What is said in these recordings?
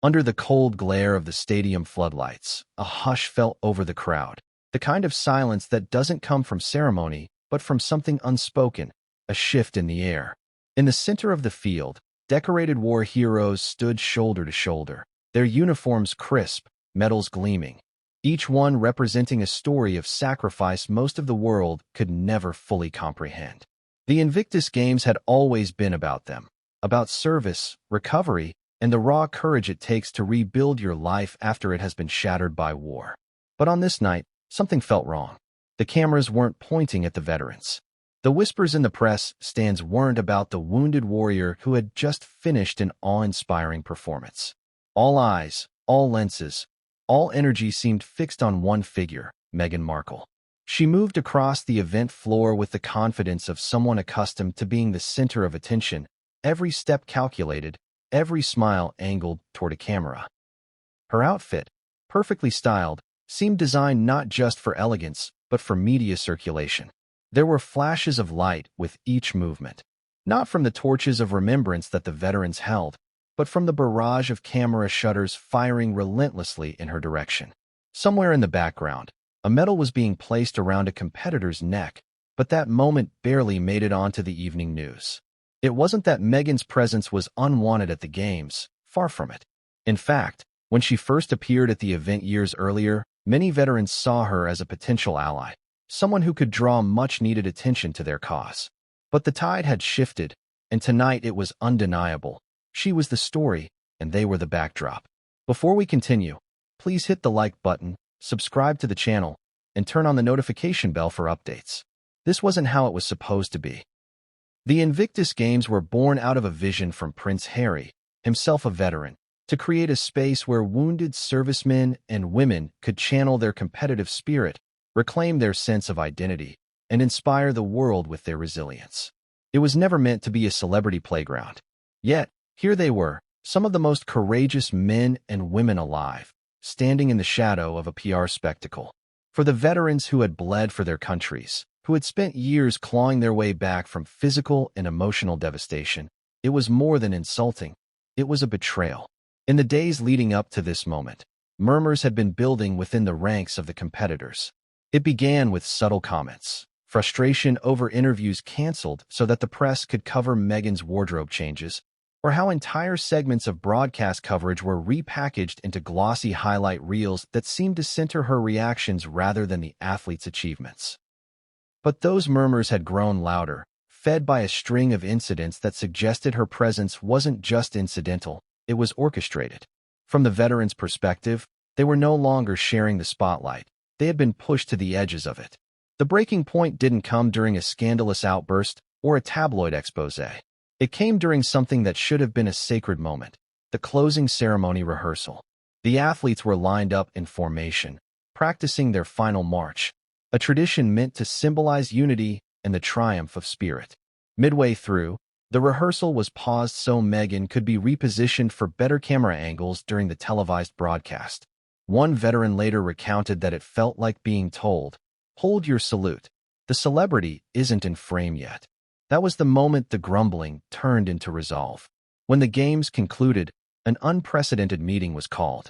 Under the cold glare of the stadium floodlights, a hush fell over the crowd, the kind of silence that doesn't come from ceremony, but from something unspoken, a shift in the air. In the center of the field, decorated war heroes stood shoulder to shoulder, their uniforms crisp, medals gleaming, each one representing a story of sacrifice most of the world could never fully comprehend. The Invictus Games had always been about them, about service, recovery, and the raw courage it takes to rebuild your life after it has been shattered by war. But on this night, something felt wrong. The cameras weren't pointing at the veterans. The whispers in the press stands weren't about the wounded warrior who had just finished an awe-inspiring performance. All eyes, all lenses, all energy seemed fixed on one figure, Meghan Markle. She moved across the event floor with the confidence of someone accustomed to being the center of attention, every step calculated, every smile angled toward a camera. Her outfit, perfectly styled, seemed designed not just for elegance, but for media circulation. There were flashes of light with each movement, not from the torches of remembrance that the veterans held, but from the barrage of camera shutters firing relentlessly in her direction. Somewhere in the background, a medal was being placed around a competitor's neck, but that moment barely made it onto the evening news. It wasn't that Meghan's presence was unwanted at the Games, far from it. In fact, when she first appeared at the event years earlier, many veterans saw her as a potential ally, someone who could draw much-needed attention to their cause. But the tide had shifted, and tonight it was undeniable. She was the story, and they were the backdrop. Before we continue, please hit the like button, subscribe to the channel, and turn on the notification bell for updates. This wasn't how it was supposed to be. The Invictus Games were born out of a vision from Prince Harry, himself a veteran, to create a space where wounded servicemen and women could channel their competitive spirit, reclaim their sense of identity, and inspire the world with their resilience. It was never meant to be a celebrity playground. Yet, here they were, some of the most courageous men and women alive, standing in the shadow of a PR spectacle. For the veterans who had bled for their countries, who had spent years clawing their way back from physical and emotional devastation, it was more than insulting. It was a betrayal. In the days leading up to this moment, murmurs had been building within the ranks of the competitors. It began with subtle comments, frustration over interviews canceled so that the press could cover Meghan's wardrobe changes, or how entire segments of broadcast coverage were repackaged into glossy highlight reels that seemed to center her reactions rather than the athlete's achievements. But those murmurs had grown louder, fed by a string of incidents that suggested her presence wasn't just incidental, it was orchestrated. From the veterans' perspective, they were no longer sharing the spotlight. They had been pushed to the edges of it. The breaking point didn't come during a scandalous outburst or a tabloid expose. It came during something that should have been a sacred moment, the closing ceremony rehearsal. The athletes were lined up in formation, practicing their final march, a tradition meant to symbolize unity and the triumph of spirit. Midway through, the rehearsal was paused so Meghan could be repositioned for better camera angles during the televised broadcast. One veteran later recounted that it felt like being told, "Hold your salute. The celebrity isn't in frame yet." That was the moment the grumbling turned into resolve. When the Games concluded, an unprecedented meeting was called.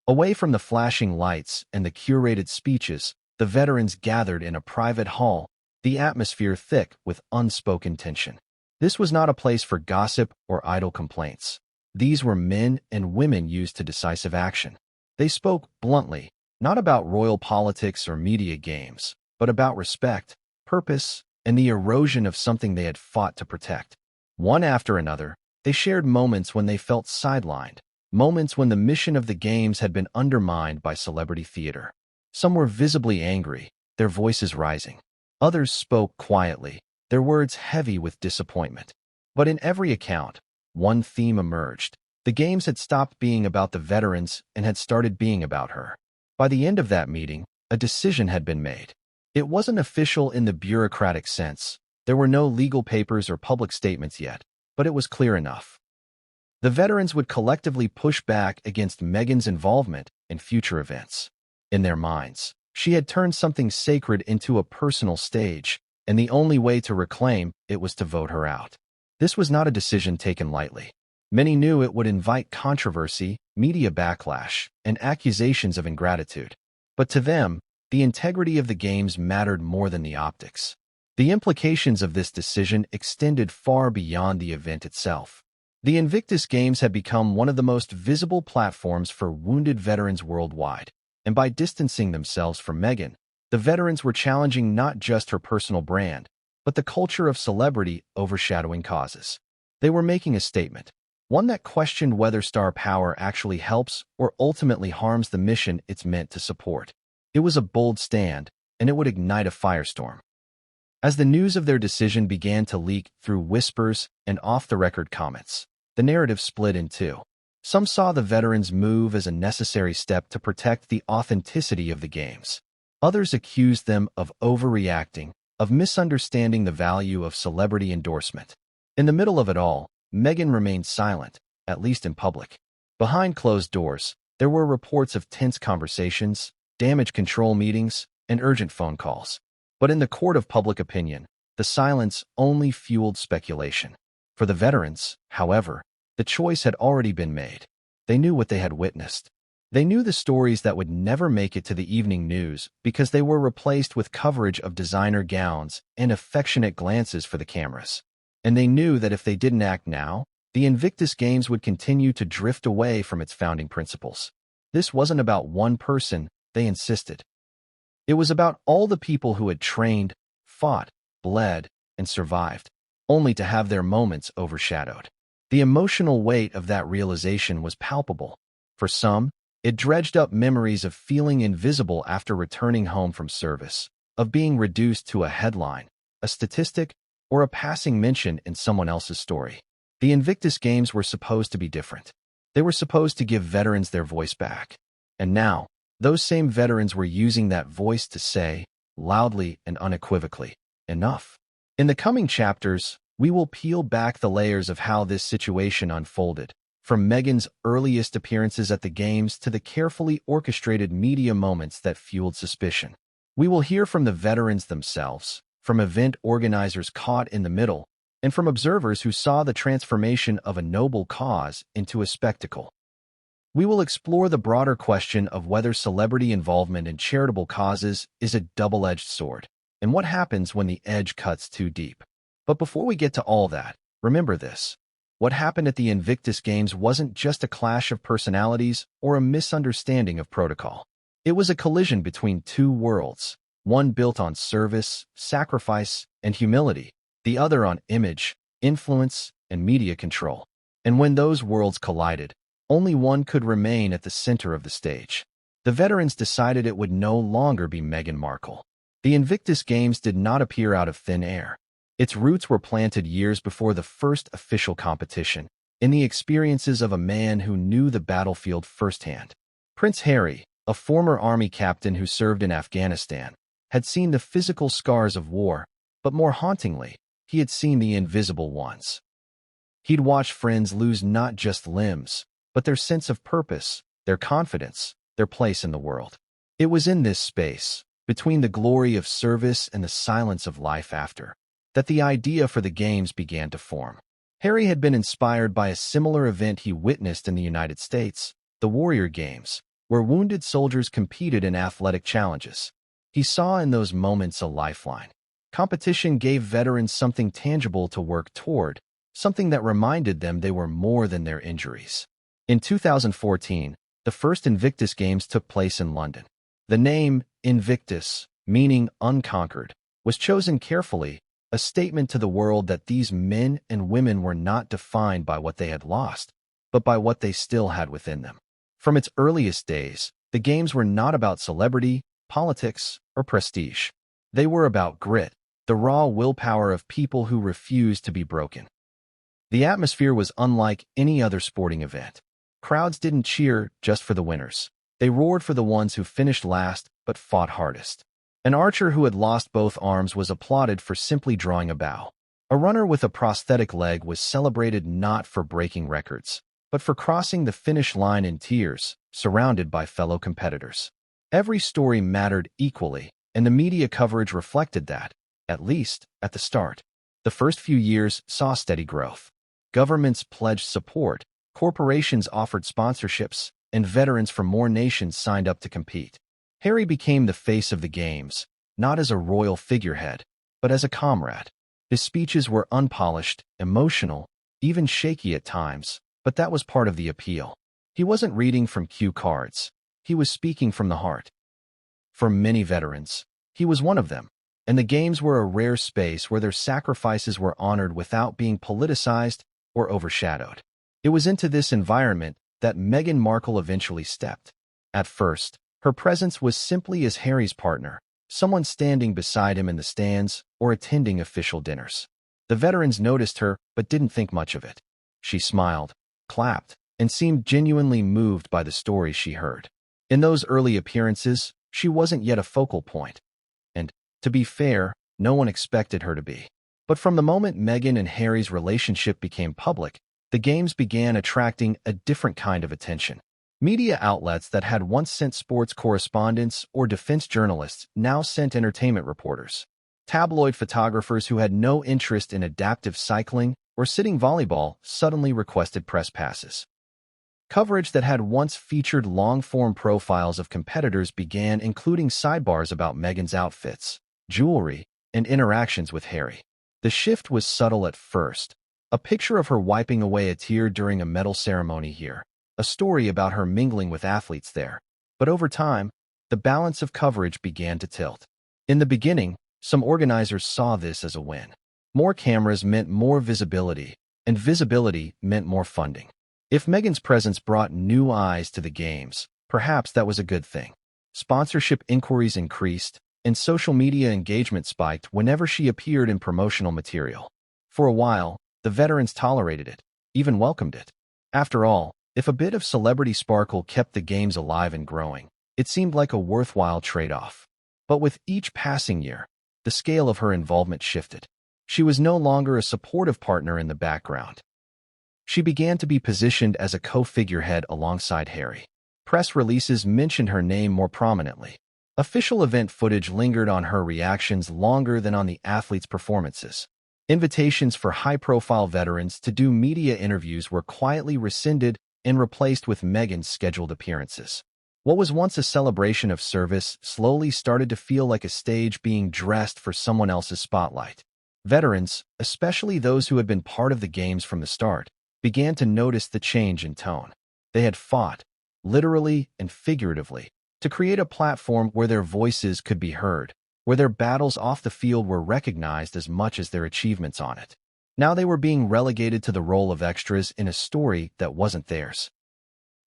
Away from the flashing lights and the curated speeches, the veterans gathered in a private hall, the atmosphere thick with unspoken tension. This was not a place for gossip or idle complaints. These were men and women used to decisive action. They spoke bluntly, not about royal politics or media games, but about respect, purpose, and the erosion of something they had fought to protect. One after another, they shared moments when they felt sidelined, moments when the mission of the Games had been undermined by celebrity theater. Some were visibly angry, their voices rising. Others spoke quietly, their words heavy with disappointment. But in every account, one theme emerged. The Games had stopped being about the veterans and had started being about her. By the end of that meeting, a decision had been made. It wasn't official in the bureaucratic sense. There were no legal papers or public statements yet, but it was clear enough. The veterans would collectively push back against Meghan's involvement in future events. In their minds, she had turned something sacred into a personal stage, and the only way to reclaim it was to vote her out. This was not a decision taken lightly. Many knew it would invite controversy, media backlash, and accusations of ingratitude. But to them, the integrity of the games mattered more than the optics. The implications of this decision extended far beyond the event itself. The Invictus Games had become one of the most visible platforms for wounded veterans worldwide, and by distancing themselves from Meghan, the veterans were challenging not just her personal brand, but the culture of celebrity overshadowing causes. They were making a statement, one that questioned whether star power actually helps or ultimately harms the mission it's meant to support. It was a bold stand, and it would ignite a firestorm. As the news of their decision began to leak through whispers and off-the-record comments, the narrative split in two. Some saw the veterans' move as a necessary step to protect the authenticity of the games. Others accused them of overreacting, of misunderstanding the value of celebrity endorsement. In the middle of it all, Meghan remained silent, at least in public. Behind closed doors, there were reports of tense conversations, damage control meetings, and urgent phone calls. But in the court of public opinion, the silence only fueled speculation. For the veterans, however, the choice had already been made. They knew what they had witnessed. They knew the stories that would never make it to the evening news because they were replaced with coverage of designer gowns and affectionate glances for the cameras. And they knew that if they didn't act now, the Invictus Games would continue to drift away from its founding principles. This wasn't about one person, they insisted. It was about all the people who had trained, fought, bled, and survived, only to have their moments overshadowed. The emotional weight of that realization was palpable. For some, it dredged up memories of feeling invisible after returning home from service, of being reduced to a headline, a statistic, or a passing mention in someone else's story. The Invictus Games were supposed to be different. They were supposed to give veterans their voice back. And now, those same veterans were using that voice to say, loudly and unequivocally, enough. In the coming chapters, we will peel back the layers of how this situation unfolded, from Meghan's earliest appearances at the Games to the carefully orchestrated media moments that fueled suspicion. We will hear from the veterans themselves, from event organizers caught in the middle, and from observers who saw the transformation of a noble cause into a spectacle. We will explore the broader question of whether celebrity involvement in charitable causes is a double-edged sword, and what happens when the edge cuts too deep. But before we get to all that, remember this. What happened at the Invictus Games wasn't just a clash of personalities or a misunderstanding of protocol. It was a collision between two worlds, one built on service, sacrifice, and humility, the other on image, influence, and media control. And when those worlds collided, only one could remain at the center of the stage. The veterans decided it would no longer be Meghan Markle. The Invictus Games did not appear out of thin air. Its roots were planted years before the first official competition, in the experiences of a man who knew the battlefield firsthand. Prince Harry, a former army captain who served in Afghanistan, had seen the physical scars of war, but more hauntingly, he had seen the invisible ones. He'd watched friends lose not just limbs, but their sense of purpose, their confidence, their place in the world. It was in this space, between the glory of service and the silence of life after, that the idea for the Games began to form. Harry had been inspired by a similar event he witnessed in the United States, the Warrior Games, where wounded soldiers competed in athletic challenges. He saw in those moments a lifeline. Competition gave veterans something tangible to work toward, something that reminded them they were more than their injuries. In 2014, the first Invictus Games took place in London. The name, Invictus, meaning unconquered, was chosen carefully, a statement to the world that these men and women were not defined by what they had lost, but by what they still had within them. From its earliest days, the Games were not about celebrity, politics, or prestige. They were about grit, the raw willpower of people who refused to be broken. The atmosphere was unlike any other sporting event. Crowds didn't cheer just for the winners. They roared for the ones who finished last but fought hardest. An archer who had lost both arms was applauded for simply drawing a bow. A runner with a prosthetic leg was celebrated not for breaking records, but for crossing the finish line in tears, surrounded by fellow competitors. Every story mattered equally, and the media coverage reflected that, at least at the start. The first few years saw steady growth. Governments pledged support, corporations offered sponsorships, and veterans from more nations signed up to compete. Harry became the face of the games, not as a royal figurehead, but as a comrade. His speeches were unpolished, emotional, even shaky at times, but that was part of the appeal. He wasn't reading from cue cards. He was speaking from the heart. For many veterans, he was one of them, and the games were a rare space where their sacrifices were honored without being politicized or overshadowed. It was into this environment that Meghan Markle eventually stepped. At first, her presence was simply as Harry's partner, someone standing beside him in the stands or attending official dinners. The veterans noticed her but didn't think much of it. She smiled, clapped, and seemed genuinely moved by the stories she heard. In those early appearances, she wasn't yet a focal point. And, to be fair, no one expected her to be. But from the moment Meghan and Harry's relationship became public, the games began attracting a different kind of attention. Media outlets that had once sent sports correspondents or defense journalists now sent entertainment reporters. Tabloid photographers who had no interest in adaptive cycling or sitting volleyball suddenly requested press passes. Coverage that had once featured long-form profiles of competitors began including sidebars about Meghan's outfits, jewelry, and interactions with Harry. The shift was subtle at first. A picture of her wiping away a tear during a medal ceremony here. A story about her mingling with athletes there. But over time, the balance of coverage began to tilt. In the beginning, some organizers saw this as a win. More cameras meant more visibility, and visibility meant more funding. If Meghan's presence brought new eyes to the games, perhaps that was a good thing. Sponsorship inquiries increased, and social media engagement spiked whenever she appeared in promotional material. For a while, the veterans tolerated it, even welcomed it. After all, if a bit of celebrity sparkle kept the games alive and growing, it seemed like a worthwhile trade-off. But with each passing year, the scale of her involvement shifted. She was no longer a supportive partner in the background. She began to be positioned as a co-figurehead alongside Harry. Press releases mentioned her name more prominently. Official event footage lingered on her reactions longer than on the athletes' performances. Invitations for high-profile veterans to do media interviews were quietly rescinded and replaced with Meghan's scheduled appearances. What was once a celebration of service slowly started to feel like a stage being dressed for someone else's spotlight. Veterans, especially those who had been part of the games from the start, began to notice the change in tone. They had fought, literally and figuratively, to create a platform where their voices could be heard, where their battles off the field were recognized as much as their achievements on it. Now they were being relegated to the role of extras in a story that wasn't theirs.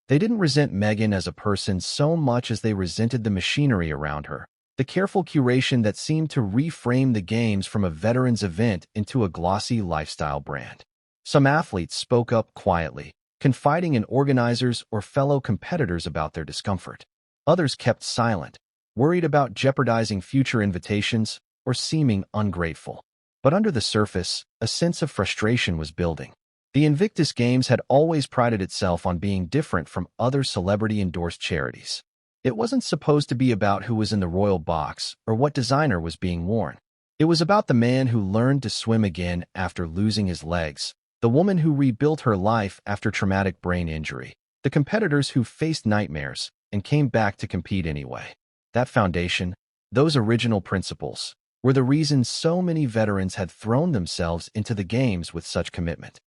They didn't resent Meghan as a person so much as they resented the machinery around her, the careful curation that seemed to reframe the games from a veterans event into a glossy lifestyle brand. Some athletes spoke up quietly, confiding in organizers or fellow competitors about their discomfort. Others kept silent, worried about jeopardizing future invitations or seeming ungrateful. But under the surface, a sense of frustration was building. The Invictus Games had always prided itself on being different from other celebrity-endorsed charities. It wasn't supposed to be about who was in the royal box or what designer was being worn. It was about the man who learned to swim again after losing his legs, the woman who rebuilt her life after traumatic brain injury, the competitors who faced nightmares and came back to compete anyway. That foundation, those original principles, were the reason so many veterans had thrown themselves into the games with such commitment.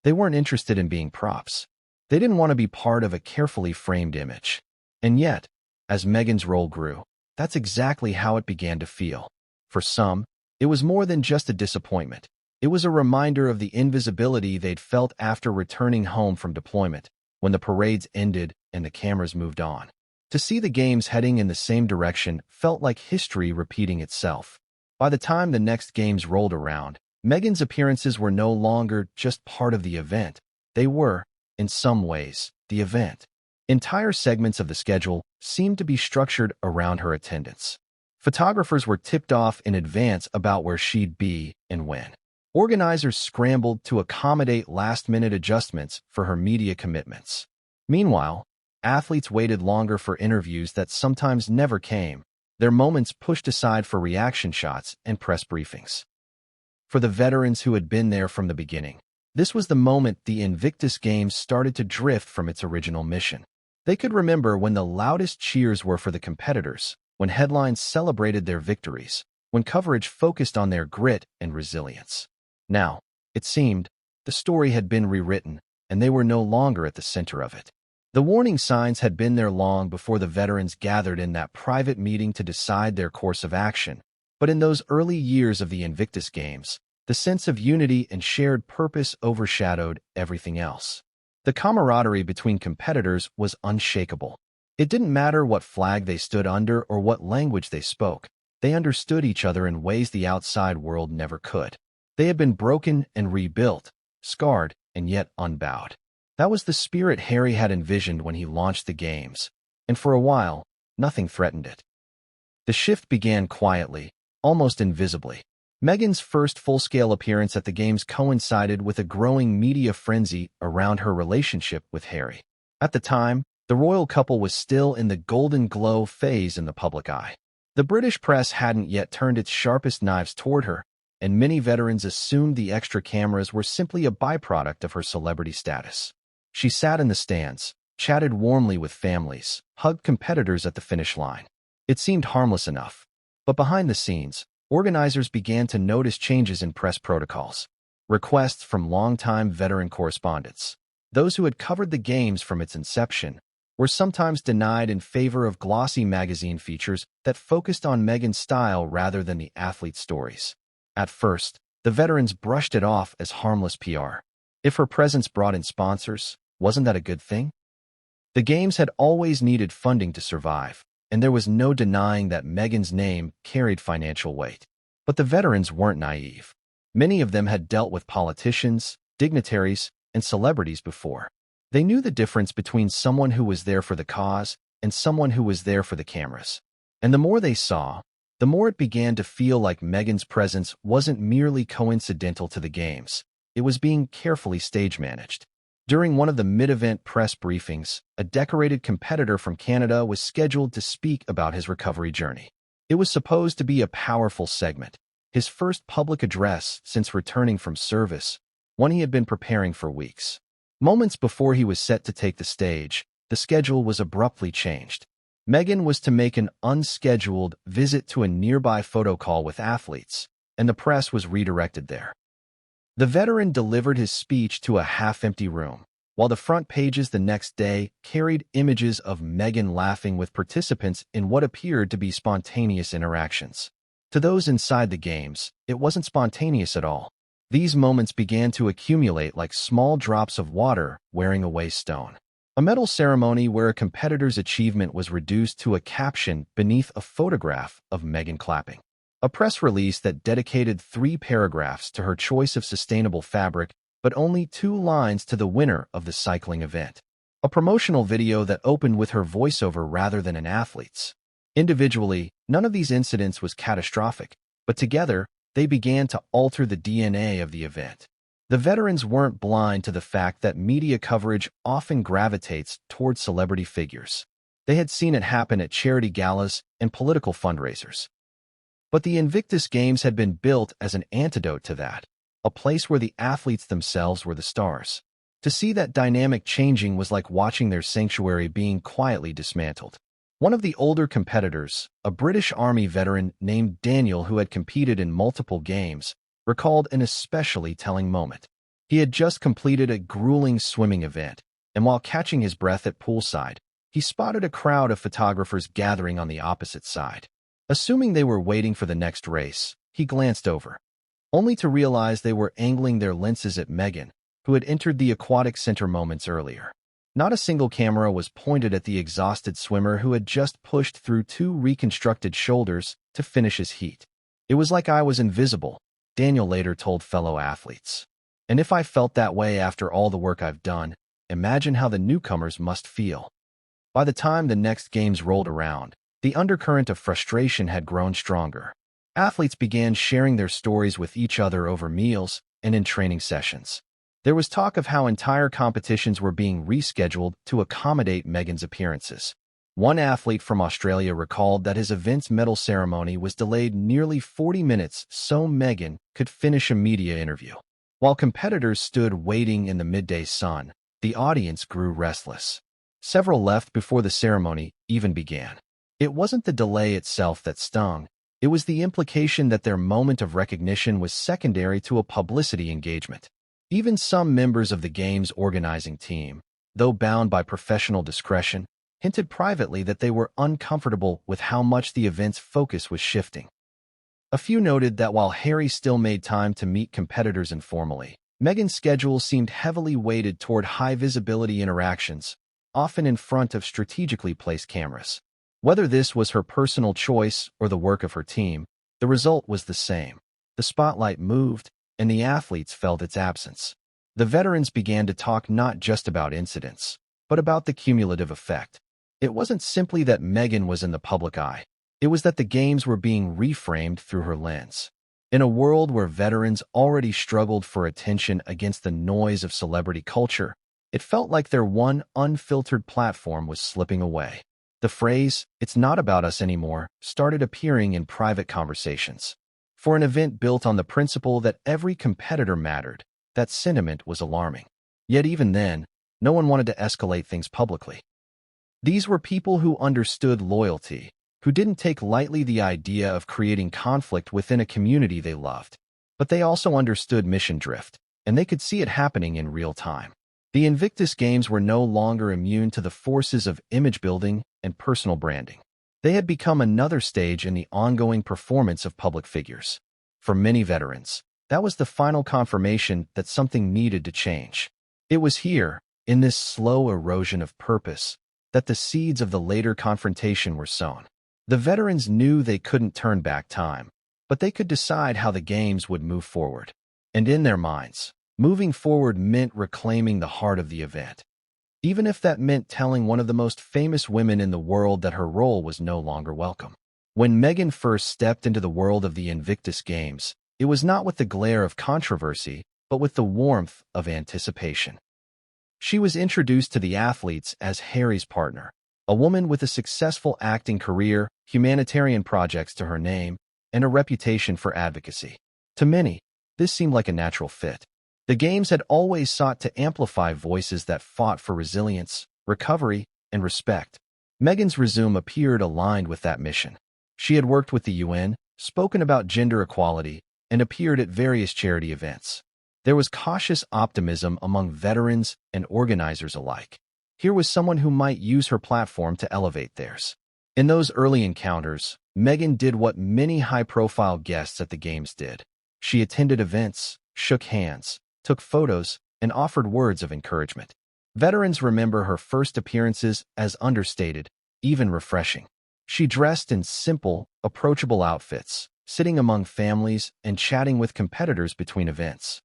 They weren't interested in being props. They didn't want to be part of a carefully framed image. And yet, as Meghan's role grew, that's exactly how it began to feel. For some, it was more than just a disappointment. It was a reminder of the invisibility they'd felt after returning home from deployment, when the parades ended and the cameras moved on. To see the games heading in the same direction felt like history repeating itself. By the time the next games rolled around, Meghan's appearances were no longer just part of the event. They were, in some ways, the event. Entire segments of the schedule seemed to be structured around her attendance. Photographers were tipped off in advance about where she'd be and when. Organizers scrambled to accommodate last-minute adjustments for her media commitments. Meanwhile, athletes waited longer for interviews that sometimes never came, their moments pushed aside for reaction shots and press briefings. For the veterans who had been there from the beginning, This was the moment the Invictus Games started to drift from its original mission. They could remember when the loudest cheers were for the competitors, when headlines celebrated their victories, when coverage focused on their grit and resilience. Now, it seemed, the story had been rewritten, and they were no longer at the center of it. The warning signs had been there long before the veterans gathered in that private meeting to decide their course of action, but in those early years of the Invictus Games, the sense of unity and shared purpose overshadowed everything else. The camaraderie between competitors was unshakable. It didn't matter what flag they stood under or what language they spoke. They understood each other in ways the outside world never could. They had been broken and rebuilt, scarred and yet unbowed. That was the spirit Harry had envisioned when he launched the games, and for a while, nothing threatened it. The shift began quietly, almost invisibly. Meghan's first full-scale appearance at the games coincided with a growing media frenzy around her relationship with Harry. At the time, the royal couple was still in the golden glow phase in the public eye. The British press hadn't yet turned its sharpest knives toward her, and many veterans assumed the extra cameras were simply a byproduct of her celebrity status. She sat in the stands, chatted warmly with families, hugged competitors at the finish line. It seemed harmless enough. But behind the scenes, organizers began to notice changes in press protocols. Requests from longtime veteran correspondents, those who had covered the games from its inception, were sometimes denied in favor of glossy magazine features that focused on Meghan's style rather than the athlete's stories. At first, the veterans brushed it off as harmless PR. If her presence brought in sponsors, wasn't that a good thing? The games had always needed funding to survive, and there was no denying that Meghan's name carried financial weight. But the veterans weren't naive. Many of them had dealt with politicians, dignitaries, and celebrities before. They knew the difference between someone who was there for the cause and someone who was there for the cameras. And the more they saw, the more it began to feel like Meghan's presence wasn't merely coincidental to the games. It was being carefully stage-managed. During one of the mid-event press briefings, a decorated competitor from Canada was scheduled to speak about his recovery journey. It was supposed to be a powerful segment, his first public address since returning from service, one he had been preparing for weeks. Moments before he was set to take the stage, the schedule was abruptly changed. Meghan was to make an unscheduled visit to a nearby photo call with athletes, and the press was redirected there. The veteran delivered his speech to a half-empty room, while the front pages the next day carried images of Meghan laughing with participants in what appeared to be spontaneous interactions. To those inside the games, it wasn't spontaneous at all. These moments began to accumulate like small drops of water wearing away stone. A medal ceremony where a competitor's achievement was reduced to a caption beneath a photograph of Meghan clapping. A press release that dedicated 3 paragraphs to her choice of sustainable fabric, but only 2 lines to the winner of the cycling event. A promotional video that opened with her voiceover rather than an athlete's. Individually, none of these incidents was catastrophic, but together, they began to alter the DNA of the event. The veterans weren't blind to the fact that media coverage often gravitates toward celebrity figures. They had seen it happen at charity galas and political fundraisers. But the Invictus Games had been built as an antidote to that, a place where the athletes themselves were the stars. To see that dynamic changing was like watching their sanctuary being quietly dismantled. One of the older competitors, a British Army veteran named Daniel who had competed in multiple games, recalled an especially telling moment. He had just completed a grueling swimming event, and while catching his breath at poolside, he spotted a crowd of photographers gathering on the opposite side. Assuming they were waiting for the next race, he glanced over, only to realize they were angling their lenses at Meghan, who had entered the aquatic center moments earlier. Not a single camera was pointed at the exhausted swimmer who had just pushed through 2 reconstructed shoulders to finish his heat. It was like I was invisible, Daniel later told fellow athletes. And if I felt that way after all the work I've done, imagine how the newcomers must feel. By the time the next games rolled around, the undercurrent of frustration had grown stronger. Athletes began sharing their stories with each other over meals and in training sessions. There was talk of how entire competitions were being rescheduled to accommodate Meghan's appearances. One athlete from Australia recalled that his event's medal ceremony was delayed nearly 40 minutes so Meghan could finish a media interview. While competitors stood waiting in the midday sun, the audience grew restless. Several left before the ceremony even began. It wasn't the delay itself that stung. It was the implication that their moment of recognition was secondary to a publicity engagement. Even some members of the game's organizing team, though bound by professional discretion, hinted privately that they were uncomfortable with how much the event's focus was shifting. A few noted that while Harry still made time to meet competitors informally, Meghan's schedule seemed heavily weighted toward high-visibility interactions, often in front of strategically placed cameras. Whether this was her personal choice or the work of her team, the result was the same. The spotlight moved, and the athletes felt its absence. The veterans began to talk not just about incidents, but about the cumulative effect. It wasn't simply that Meghan was in the public eye. It was that the games were being reframed through her lens. In a world where veterans already struggled for attention against the noise of celebrity culture, it felt like their one unfiltered platform was slipping away. The phrase, "It's not about us anymore," started appearing in private conversations. For an event built on the principle that every competitor mattered, that sentiment was alarming. Yet even then, no one wanted to escalate things publicly. These were people who understood loyalty, who didn't take lightly the idea of creating conflict within a community they loved. But they also understood mission drift, and they could see it happening in real time. The Invictus Games were no longer immune to the forces of image building and personal branding. They had become another stage in the ongoing performance of public figures. For many veterans, that was the final confirmation that something needed to change. It was here, in this slow erosion of purpose, that the seeds of the later confrontation were sown. The veterans knew they couldn't turn back time, but they could decide how the games would move forward. And in their minds, moving forward meant reclaiming the heart of the event. Even if that meant telling one of the most famous women in the world that her role was no longer welcome. When Meghan first stepped into the world of the Invictus Games, it was not with the glare of controversy, but with the warmth of anticipation. She was introduced to the athletes as Harry's partner, a woman with a successful acting career, humanitarian projects to her name, and a reputation for advocacy. To many, this seemed like a natural fit. The Games had always sought to amplify voices that fought for resilience, recovery, and respect. Meghan's resume appeared aligned with that mission. She had worked with the UN, spoken about gender equality, and appeared at various charity events. There was cautious optimism among veterans and organizers alike. Here was someone who might use her platform to elevate theirs. In those early encounters, Meghan did what many high-profile guests at the Games did. She attended events, shook hands, took photos, and offered words of encouragement. Veterans remember her first appearances as understated, even refreshing. She dressed in simple, approachable outfits, sitting among families and chatting with competitors between events.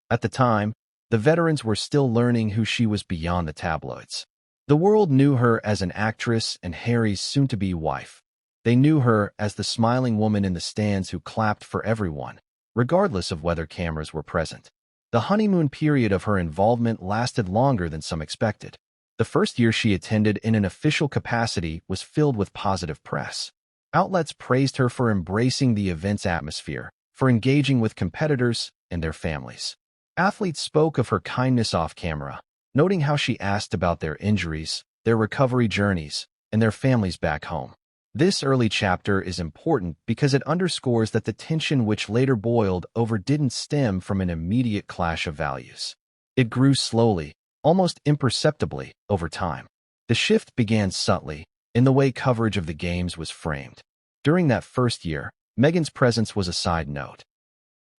At the time, the veterans were still learning who she was beyond the tabloids. The world knew her as an actress and Harry's soon-to-be wife. They knew her as the smiling woman in the stands who clapped for everyone, regardless of whether cameras were present. The honeymoon period of her involvement lasted longer than some expected. The first year she attended in an official capacity was filled with positive press. Outlets praised her for embracing the event's atmosphere, for engaging with competitors and their families. Athletes spoke of her kindness off camera, noting how she asked about their injuries, their recovery journeys, and their families back home. This early chapter is important because it underscores that the tension which later boiled over didn't stem from an immediate clash of values. It grew slowly, almost imperceptibly, over time. The shift began subtly, in the way coverage of the Games was framed. During that first year, Meghan's presence was a side note,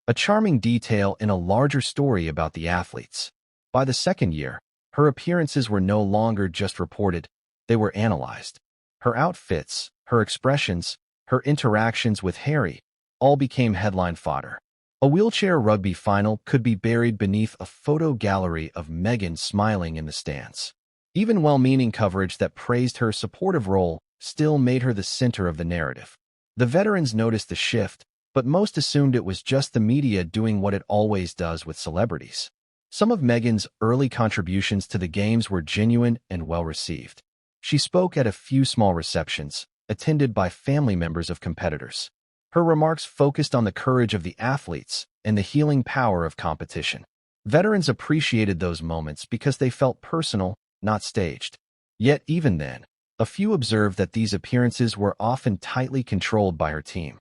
a charming detail in a larger story about the athletes. By the second year, her appearances were no longer just reported, they were analyzed. Her outfits, her expressions, her interactions with Harry, all became headline fodder. A wheelchair rugby final could be buried beneath a photo gallery of Meghan smiling in the stands. Even well-meaning coverage that praised her supportive role still made her the center of the narrative. The veterans noticed the shift, but most assumed it was just the media doing what it always does with celebrities. Some of Meghan's early contributions to the Games were genuine and well-received. She spoke at a few small receptions, attended by family members of competitors. Her remarks focused on the courage of the athletes and the healing power of competition. Veterans appreciated those moments because they felt personal, not staged. Yet even then, a few observed that these appearances were often tightly controlled by her team.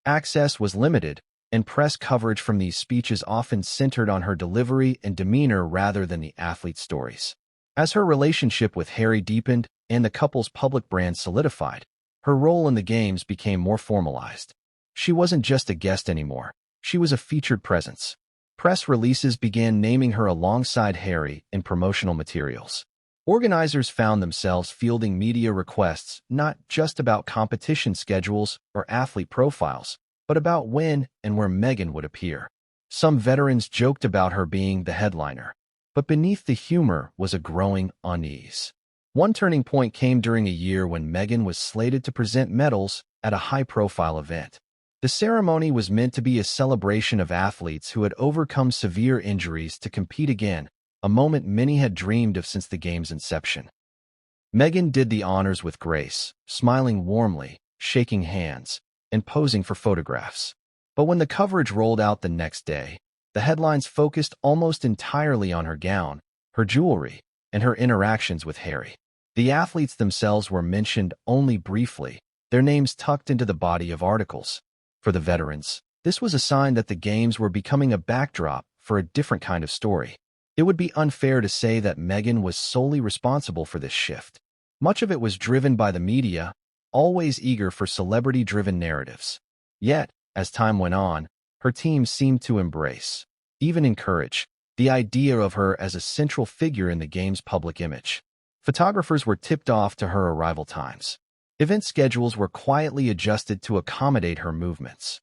Access was limited, and press coverage from these speeches often centered on her delivery and demeanor rather than the athlete's stories. As her relationship with Harry deepened and the couple's public brand solidified, her role in the games became more formalized. She wasn't just a guest anymore. She was a featured presence. Press releases began naming her alongside Harry in promotional materials. Organizers found themselves fielding media requests not just about competition schedules or athlete profiles, but about when and where Meghan would appear. Some veterans joked about her being the headliner, but beneath the humor was a growing unease. One turning point came during a year when Meghan was slated to present medals at a high-profile event. The ceremony was meant to be a celebration of athletes who had overcome severe injuries to compete again, a moment many had dreamed of since the game's inception. Meghan did the honors with grace, smiling warmly, shaking hands, and posing for photographs. But when the coverage rolled out the next day, the headlines focused almost entirely on her gown, her jewelry, and her interactions with Harry. The athletes themselves were mentioned only briefly, their names tucked into the body of articles. For the veterans, this was a sign that the games were becoming a backdrop for a different kind of story. It would be unfair to say that Meghan was solely responsible for this shift. Much of it was driven by the media, always eager for celebrity-driven narratives. Yet, as time went on, her team seemed to embrace, even encourage, the idea of her as a central figure in the game's public image. Photographers were tipped off to her arrival times. Event schedules were quietly adjusted to accommodate her movements.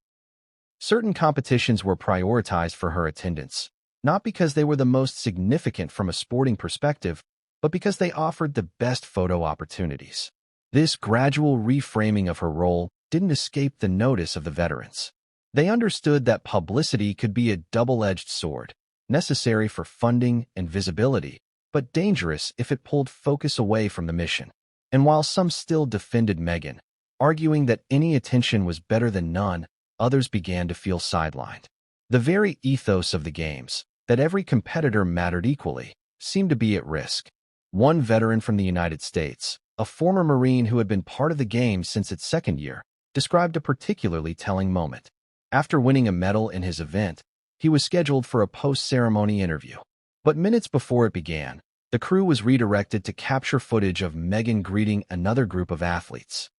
Certain competitions were prioritized for her attendance, not because they were the most significant from a sporting perspective, but because they offered the best photo opportunities. This gradual reframing of her role didn't escape the notice of the veterans. They understood that publicity could be a double-edged sword, necessary for funding and visibility, but dangerous if it pulled focus away from the mission. And while some still defended Meghan, arguing that any attention was better than none, others began to feel sidelined. The very ethos of the games, that every competitor mattered equally, seemed to be at risk. One veteran from the United States, a former Marine who had been part of the game since its second year, described a particularly telling moment. After winning a medal in his event, he was scheduled for a post-ceremony interview. But minutes before it began, the crew was redirected to capture footage of Meghan greeting another group of athletes.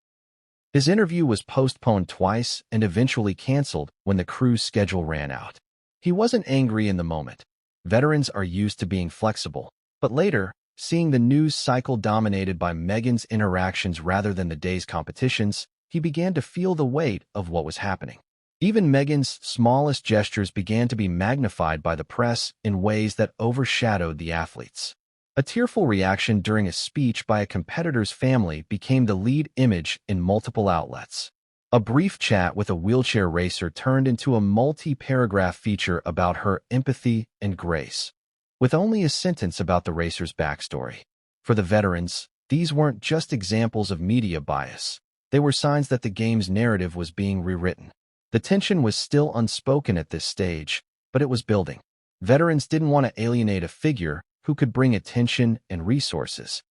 His interview was postponed twice and eventually canceled when the crew's schedule ran out. He wasn't angry in the moment. Veterans are used to being flexible. But later, seeing the news cycle dominated by Meghan's interactions rather than the day's competitions, he began to feel the weight of what was happening. Even Meghan's smallest gestures began to be magnified by the press in ways that overshadowed the athletes. A tearful reaction during a speech by a competitor's family became the lead image in multiple outlets. A brief chat with a wheelchair racer turned into a multi-paragraph feature about her empathy and grace, with only a sentence about the racer's backstory. For the veterans, these weren't just examples of media bias. They were signs that the game's narrative was being rewritten. The tension was still unspoken at this stage, but it was building. Veterans didn't want to alienate a figure who could bring attention and resources.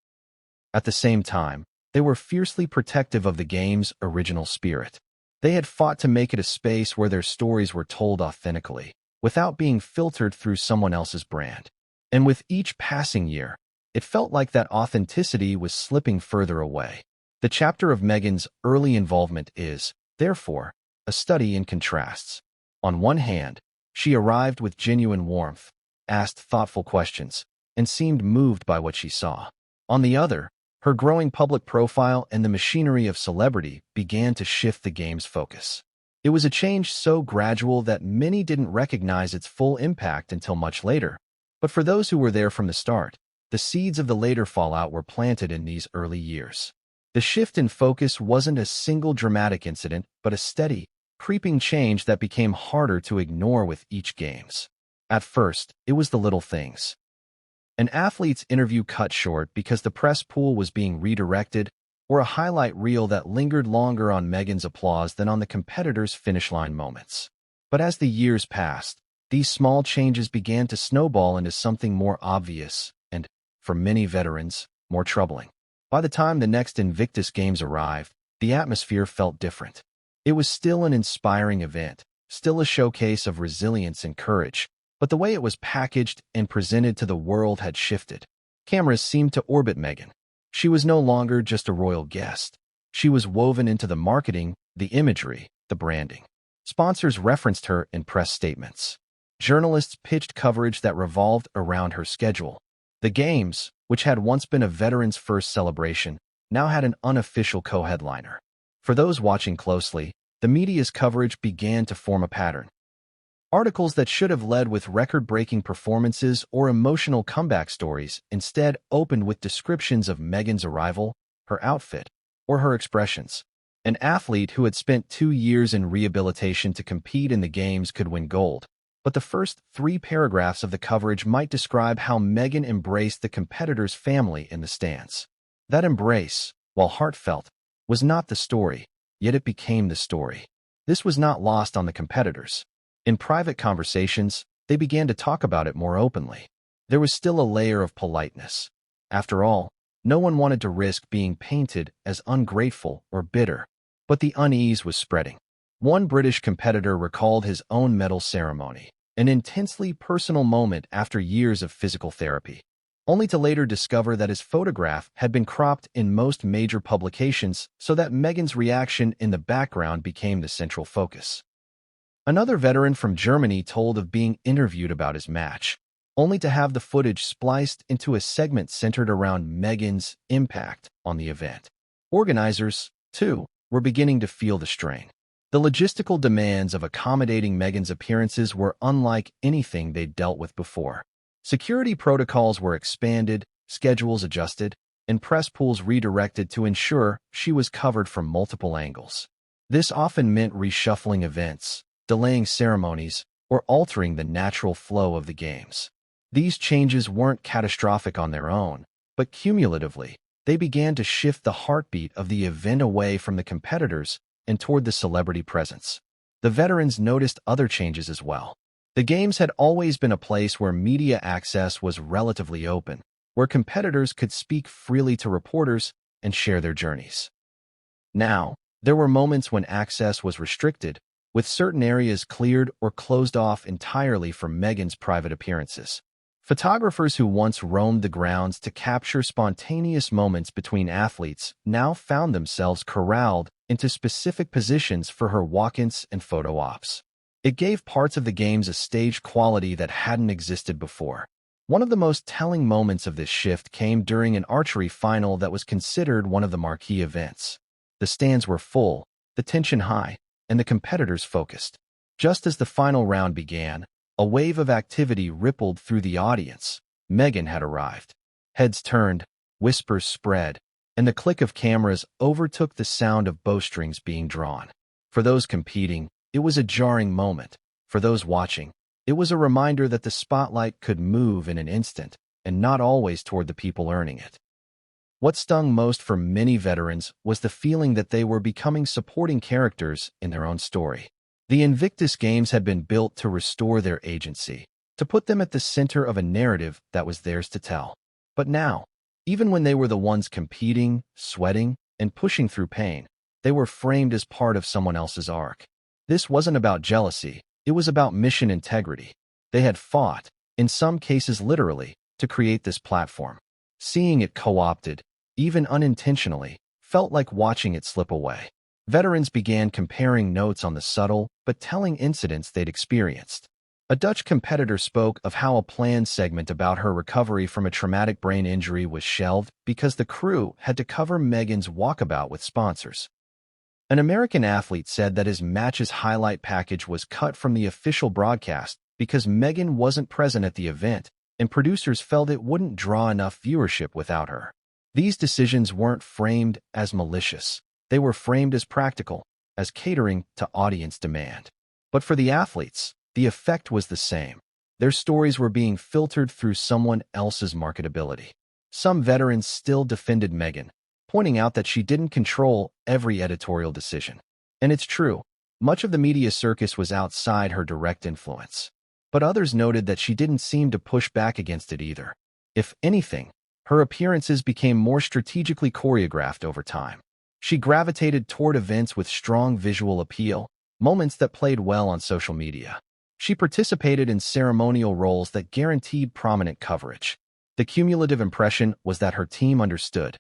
At the same time, they were fiercely protective of the game's original spirit. They had fought to make it a space where their stories were told authentically, without being filtered through someone else's brand. And with each passing year, it felt like that authenticity was slipping further away. The chapter of Meghan's early involvement is, therefore, a study in contrasts. On one hand, she arrived with genuine warmth, asked thoughtful questions, and seemed moved by what she saw. On the other, her growing public profile and the machinery of celebrity began to shift the game's focus. It was a change so gradual that many didn't recognize its full impact until much later. But for those who were there from the start, the seeds of the later fallout were planted in these early years. The shift in focus wasn't a single dramatic incident, but a steady, creeping change that became harder to ignore with each games. At first, it was the little things. An athlete's interview cut short because the press pool was being redirected, or a highlight reel that lingered longer on Meghan's applause than on the competitors' finish line moments. But as the years passed, these small changes began to snowball into something more obvious and, for many veterans, more troubling. By the time the next Invictus Games arrived, the atmosphere felt different. It was still an inspiring event, still a showcase of resilience and courage, but the way it was packaged and presented to the world had shifted. Cameras seemed to orbit Meghan. She was no longer just a royal guest. She was woven into the marketing, the imagery, the branding. Sponsors referenced her in press statements. Journalists pitched coverage that revolved around her schedule. The Games, which had once been a veteran's first celebration, now had an unofficial co-headliner. For those watching closely, the media's coverage began to form a pattern. Articles that should have led with record-breaking performances or emotional comeback stories instead opened with descriptions of Meghan's arrival, her outfit, or her expressions. An athlete who had spent 2 years in rehabilitation to compete in the Games could win gold, but the first 3 paragraphs of the coverage might describe how Meghan embraced the competitor's family in the stands. That embrace, while heartfelt, was not the story, yet it became the story. This was not lost on the competitors. In private conversations, they began to talk about it more openly. There was still a layer of politeness. After all, no one wanted to risk being painted as ungrateful or bitter, but the unease was spreading. One British competitor recalled his own medal ceremony, an intensely personal moment after years of physical therapy, only to later discover that his photograph had been cropped in most major publications so that Meghan's reaction in the background became the central focus. Another veteran from Germany told of being interviewed about his match, only to have the footage spliced into a segment centered around Meghan's impact on the event. Organizers, too, were beginning to feel the strain. The logistical demands of accommodating Meghan's appearances were unlike anything they'd dealt with before. Security protocols were expanded, schedules adjusted, and press pools redirected to ensure she was covered from multiple angles. This often meant reshuffling events, delaying ceremonies, or altering the natural flow of the Games. These changes weren't catastrophic on their own, but cumulatively, they began to shift the heartbeat of the event away from the competitors and toward the celebrity presence. The veterans noticed other changes as well. The Games had always been a place where media access was relatively open, where competitors could speak freely to reporters and share their journeys. Now, there were moments when access was restricted, with certain areas cleared or closed off entirely for Meghan's private appearances. Photographers who once roamed the grounds to capture spontaneous moments between athletes now found themselves corralled into specific positions for her walk-ins and photo ops. It gave parts of the Games a stage quality that hadn't existed before. One of the most telling moments of this shift came during an archery final that was considered one of the marquee events. The stands were full, the tension high, and the competitors focused. Just as the final round began, a wave of activity rippled through the audience. Meghan had arrived. Heads turned, whispers spread, and the click of cameras overtook the sound of bowstrings being drawn. For those competing, it was a jarring moment. For those watching, it was a reminder that the spotlight could move in an instant, and not always toward the people earning it. What stung most for many veterans was the feeling that they were becoming supporting characters in their own story. The Invictus Games had been built to restore their agency, to put them at the center of a narrative that was theirs to tell. But now, even when they were the ones competing, sweating, and pushing through pain, they were framed as part of someone else's arc. This wasn't about jealousy, it was about mission integrity. They had fought, in some cases literally, to create this platform. Seeing it co-opted, even unintentionally, felt like watching it slip away. Veterans began comparing notes on the subtle but telling incidents they'd experienced. A Dutch competitor spoke of how a planned segment about her recovery from a traumatic brain injury was shelved because the crew had to cover Meghan's walkabout with sponsors. An American athlete said that his match's highlight package was cut from the official broadcast because Meghan wasn't present at the event, and producers felt it wouldn't draw enough viewership without her. These decisions weren't framed as malicious. They were framed as practical, as catering to audience demand. But for the athletes, the effect was the same. Their stories were being filtered through someone else's marketability. Some veterans still defended Meghan, pointing out that she didn't control every editorial decision. And it's true, much of the media circus was outside her direct influence. But others noted that she didn't seem to push back against it either. If anything, her appearances became more strategically choreographed over time. She gravitated toward events with strong visual appeal, moments that played well on social media. She participated in ceremonial roles that guaranteed prominent coverage. The cumulative impression was that her team understood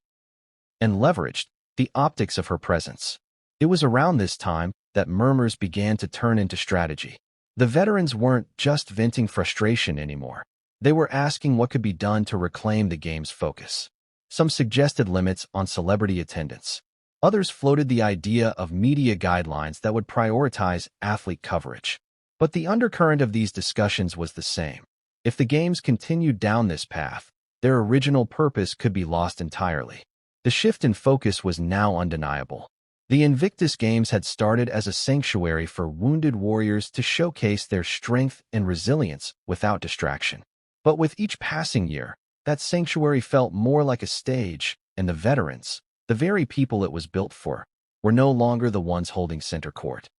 and leveraged the optics of her presence. It was around this time that murmurs began to turn into strategy. The veterans weren't just venting frustration anymore. They were asking what could be done to reclaim the game's focus. Some suggested limits on celebrity attendance. Others floated the idea of media guidelines that would prioritize athlete coverage. But the undercurrent of these discussions was the same. If the games continued down this path, their original purpose could be lost entirely. The shift in focus was now undeniable. The Invictus Games had started as a sanctuary for wounded warriors to showcase their strength and resilience without distraction. But with each passing year, that sanctuary felt more like a stage, and the veterans, the very people it was built for, were no longer the ones holding center court.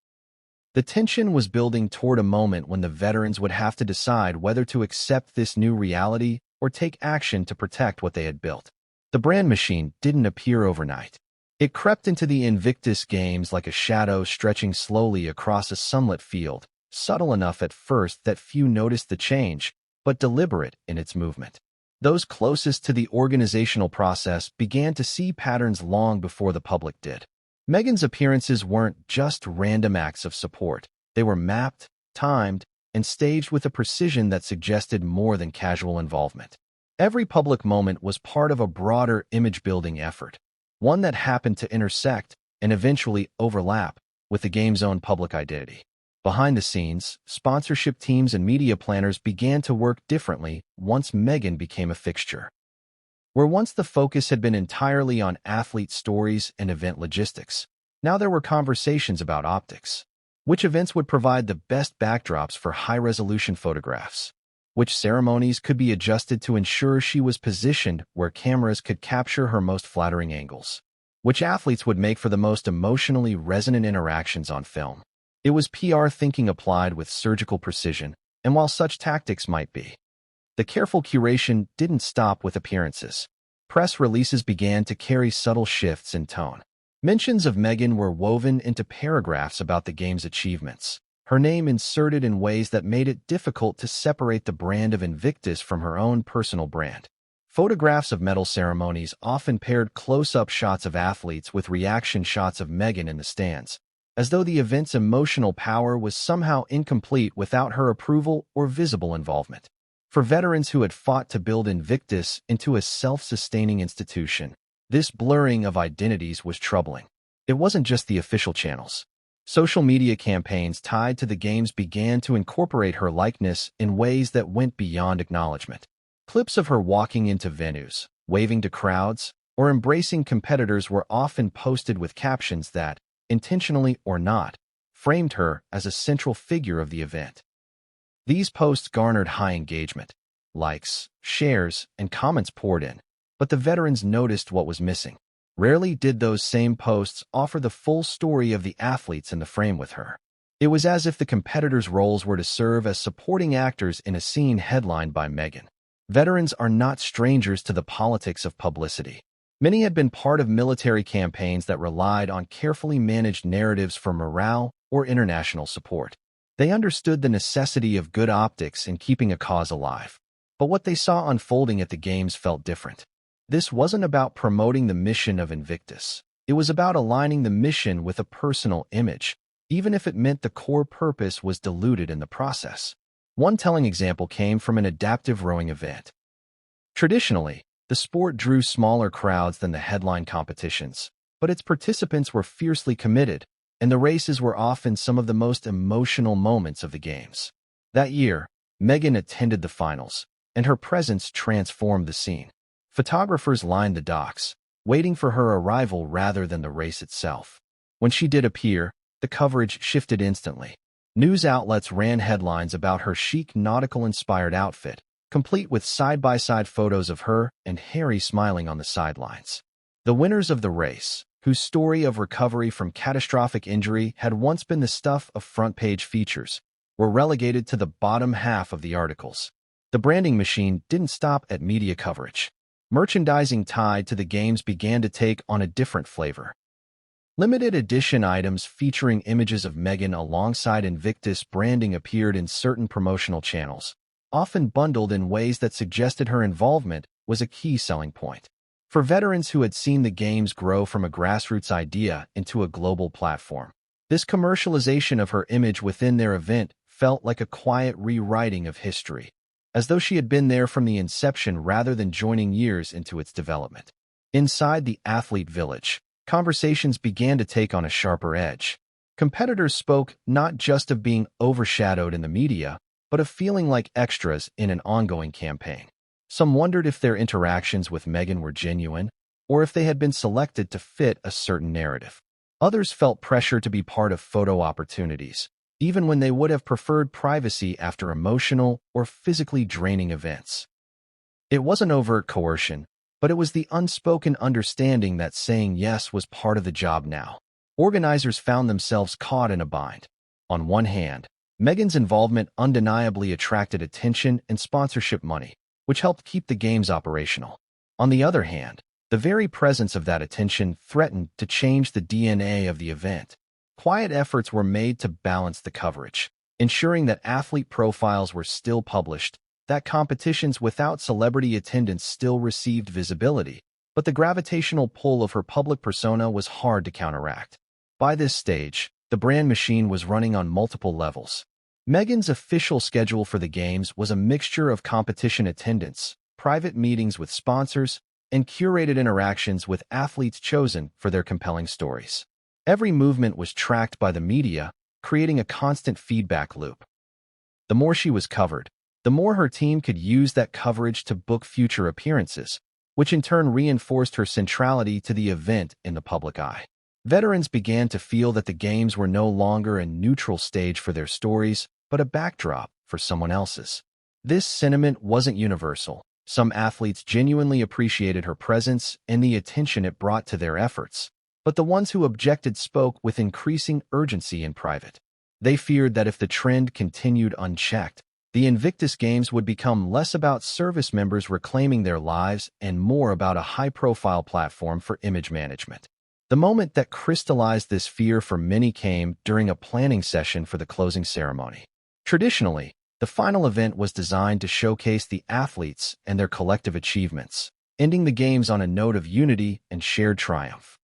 The tension was building toward a moment when the veterans would have to decide whether to accept this new reality or take action to protect what they had built. The brand machine didn't appear overnight. It crept into the Invictus Games like a shadow stretching slowly across a sunlit field, subtle enough at first that few noticed the change, but deliberate in its movement. Those closest to the organizational process began to see patterns long before the public did. Meghan's appearances weren't just random acts of support. They were mapped, timed, and staged with a precision that suggested more than casual involvement. Every public moment was part of a broader image-building effort, one that happened to intersect and eventually overlap with the game's own public identity. Behind the scenes, sponsorship teams and media planners began to work differently once Meghan became a fixture. Where once the focus had been entirely on athlete stories and event logistics, now there were conversations about optics. Which events would provide the best backdrops for high-resolution photographs? Which ceremonies could be adjusted to ensure she was positioned where cameras could capture her most flattering angles? Which athletes would make for the most emotionally resonant interactions on film? It was PR thinking applied with surgical precision, and while such tactics might be, the careful curation didn't stop with appearances. Press releases began to carry subtle shifts in tone. Mentions of Meghan were woven into paragraphs about the game's achievements, her name inserted in ways that made it difficult to separate the brand of Invictus from her own personal brand. Photographs of medal ceremonies often paired close-up shots of athletes with reaction shots of Meghan in the stands, as though the event's emotional power was somehow incomplete without her approval or visible involvement. For veterans who had fought to build Invictus into a self-sustaining institution, this blurring of identities was troubling. It wasn't just the official channels. Social media campaigns tied to the games began to incorporate her likeness in ways that went beyond acknowledgement. Clips of her walking into venues, waving to crowds, or embracing competitors were often posted with captions that, intentionally or not, framed her as a central figure of the event. These posts garnered high engagement. Likes, shares, and comments poured in, but the veterans noticed what was missing. Rarely did those same posts offer the full story of the athletes in the frame with her. It was as if the competitors' roles were to serve as supporting actors in a scene headlined by Meghan. Veterans are not strangers to the politics of publicity. Many had been part of military campaigns that relied on carefully managed narratives for morale or international support. They understood the necessity of good optics in keeping a cause alive. But what they saw unfolding at the games felt different. This wasn't about promoting the mission of Invictus. It was about aligning the mission with a personal image, even if it meant the core purpose was diluted in the process. One telling example came from an adaptive rowing event. Traditionally, the sport drew smaller crowds than the headline competitions, but its participants were fiercely committed, and the races were often some of the most emotional moments of the games. That year, Meghan attended the finals, and her presence transformed the scene. Photographers lined the docks, waiting for her arrival rather than the race itself. When she did appear, the coverage shifted instantly. News outlets ran headlines about her chic nautical-inspired outfit, complete with side-by-side photos of her and Harry smiling on the sidelines. The winners of the race, whose story of recovery from catastrophic injury had once been the stuff of front-page features, were relegated to the bottom half of the articles. The branding machine didn't stop at media coverage. Merchandising tied to the games began to take on a different flavor. Limited edition items featuring images of Meghan alongside Invictus branding appeared in certain promotional channels, often bundled in ways that suggested her involvement was a key selling point. For veterans who had seen the games grow from a grassroots idea into a global platform, this commercialization of her image within their event felt like a quiet rewriting of history, as though she had been there from the inception rather than joining years into its development. Inside the athlete village, conversations began to take on a sharper edge. Competitors spoke not just of being overshadowed in the media, but of feeling like extras in an ongoing campaign. Some wondered if their interactions with Meghan were genuine, or if they had been selected to fit a certain narrative. Others felt pressure to be part of photo opportunities, even when they would have preferred privacy after emotional or physically draining events. It wasn't overt coercion, but it was the unspoken understanding that saying yes was part of the job now. Organizers found themselves caught in a bind. On one hand, Meghan's involvement undeniably attracted attention and sponsorship money, which helped keep the games operational. On the other hand, the very presence of that attention threatened to change the DNA of the event. Quiet efforts were made to balance the coverage, ensuring that athlete profiles were still published, that competitions without celebrity attendance still received visibility, but the gravitational pull of her public persona was hard to counteract. By this stage, the brand machine was running on multiple levels. Meghan's official schedule for the games was a mixture of competition attendance, private meetings with sponsors, and curated interactions with athletes chosen for their compelling stories. Every movement was tracked by the media, creating a constant feedback loop. The more she was covered, the more her team could use that coverage to book future appearances, which in turn reinforced her centrality to the event in the public eye. Veterans began to feel that the games were no longer a neutral stage for their stories, but a backdrop for someone else's. This sentiment wasn't universal. Some athletes genuinely appreciated her presence and the attention it brought to their efforts, but the ones who objected spoke with increasing urgency in private. They feared that if the trend continued unchecked, the Invictus Games would become less about service members reclaiming their lives and more about a high-profile platform for image management. The moment that crystallized this fear for many came during a planning session for the closing ceremony. Traditionally, the final event was designed to showcase the athletes and their collective achievements, ending the games on a note of unity and shared triumph.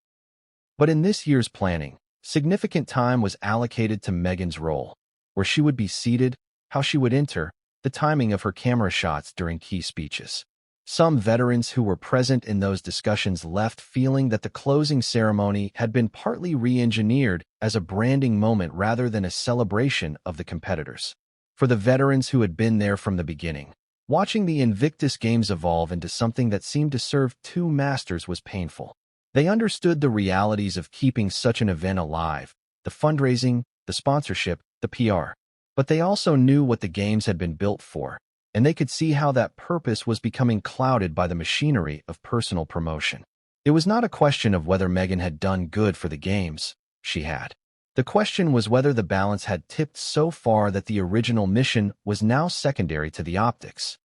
But in this year's planning, significant time was allocated to Meghan's role, where she would be seated, how she would enter, the timing of her camera shots during key speeches. Some veterans who were present in those discussions left feeling that the closing ceremony had been partly re-engineered as a branding moment rather than a celebration of the competitors. For the veterans who had been there from the beginning, watching the Invictus Games evolve into something that seemed to serve two masters was painful. They understood the realities of keeping such an event alive, the fundraising, the sponsorship, the PR. But they also knew what the games had been built for, and they could see how that purpose was becoming clouded by the machinery of personal promotion. It was not a question of whether Meghan had done good for the games. She had. The question was whether the balance had tipped so far that the original mission was now secondary to the optics.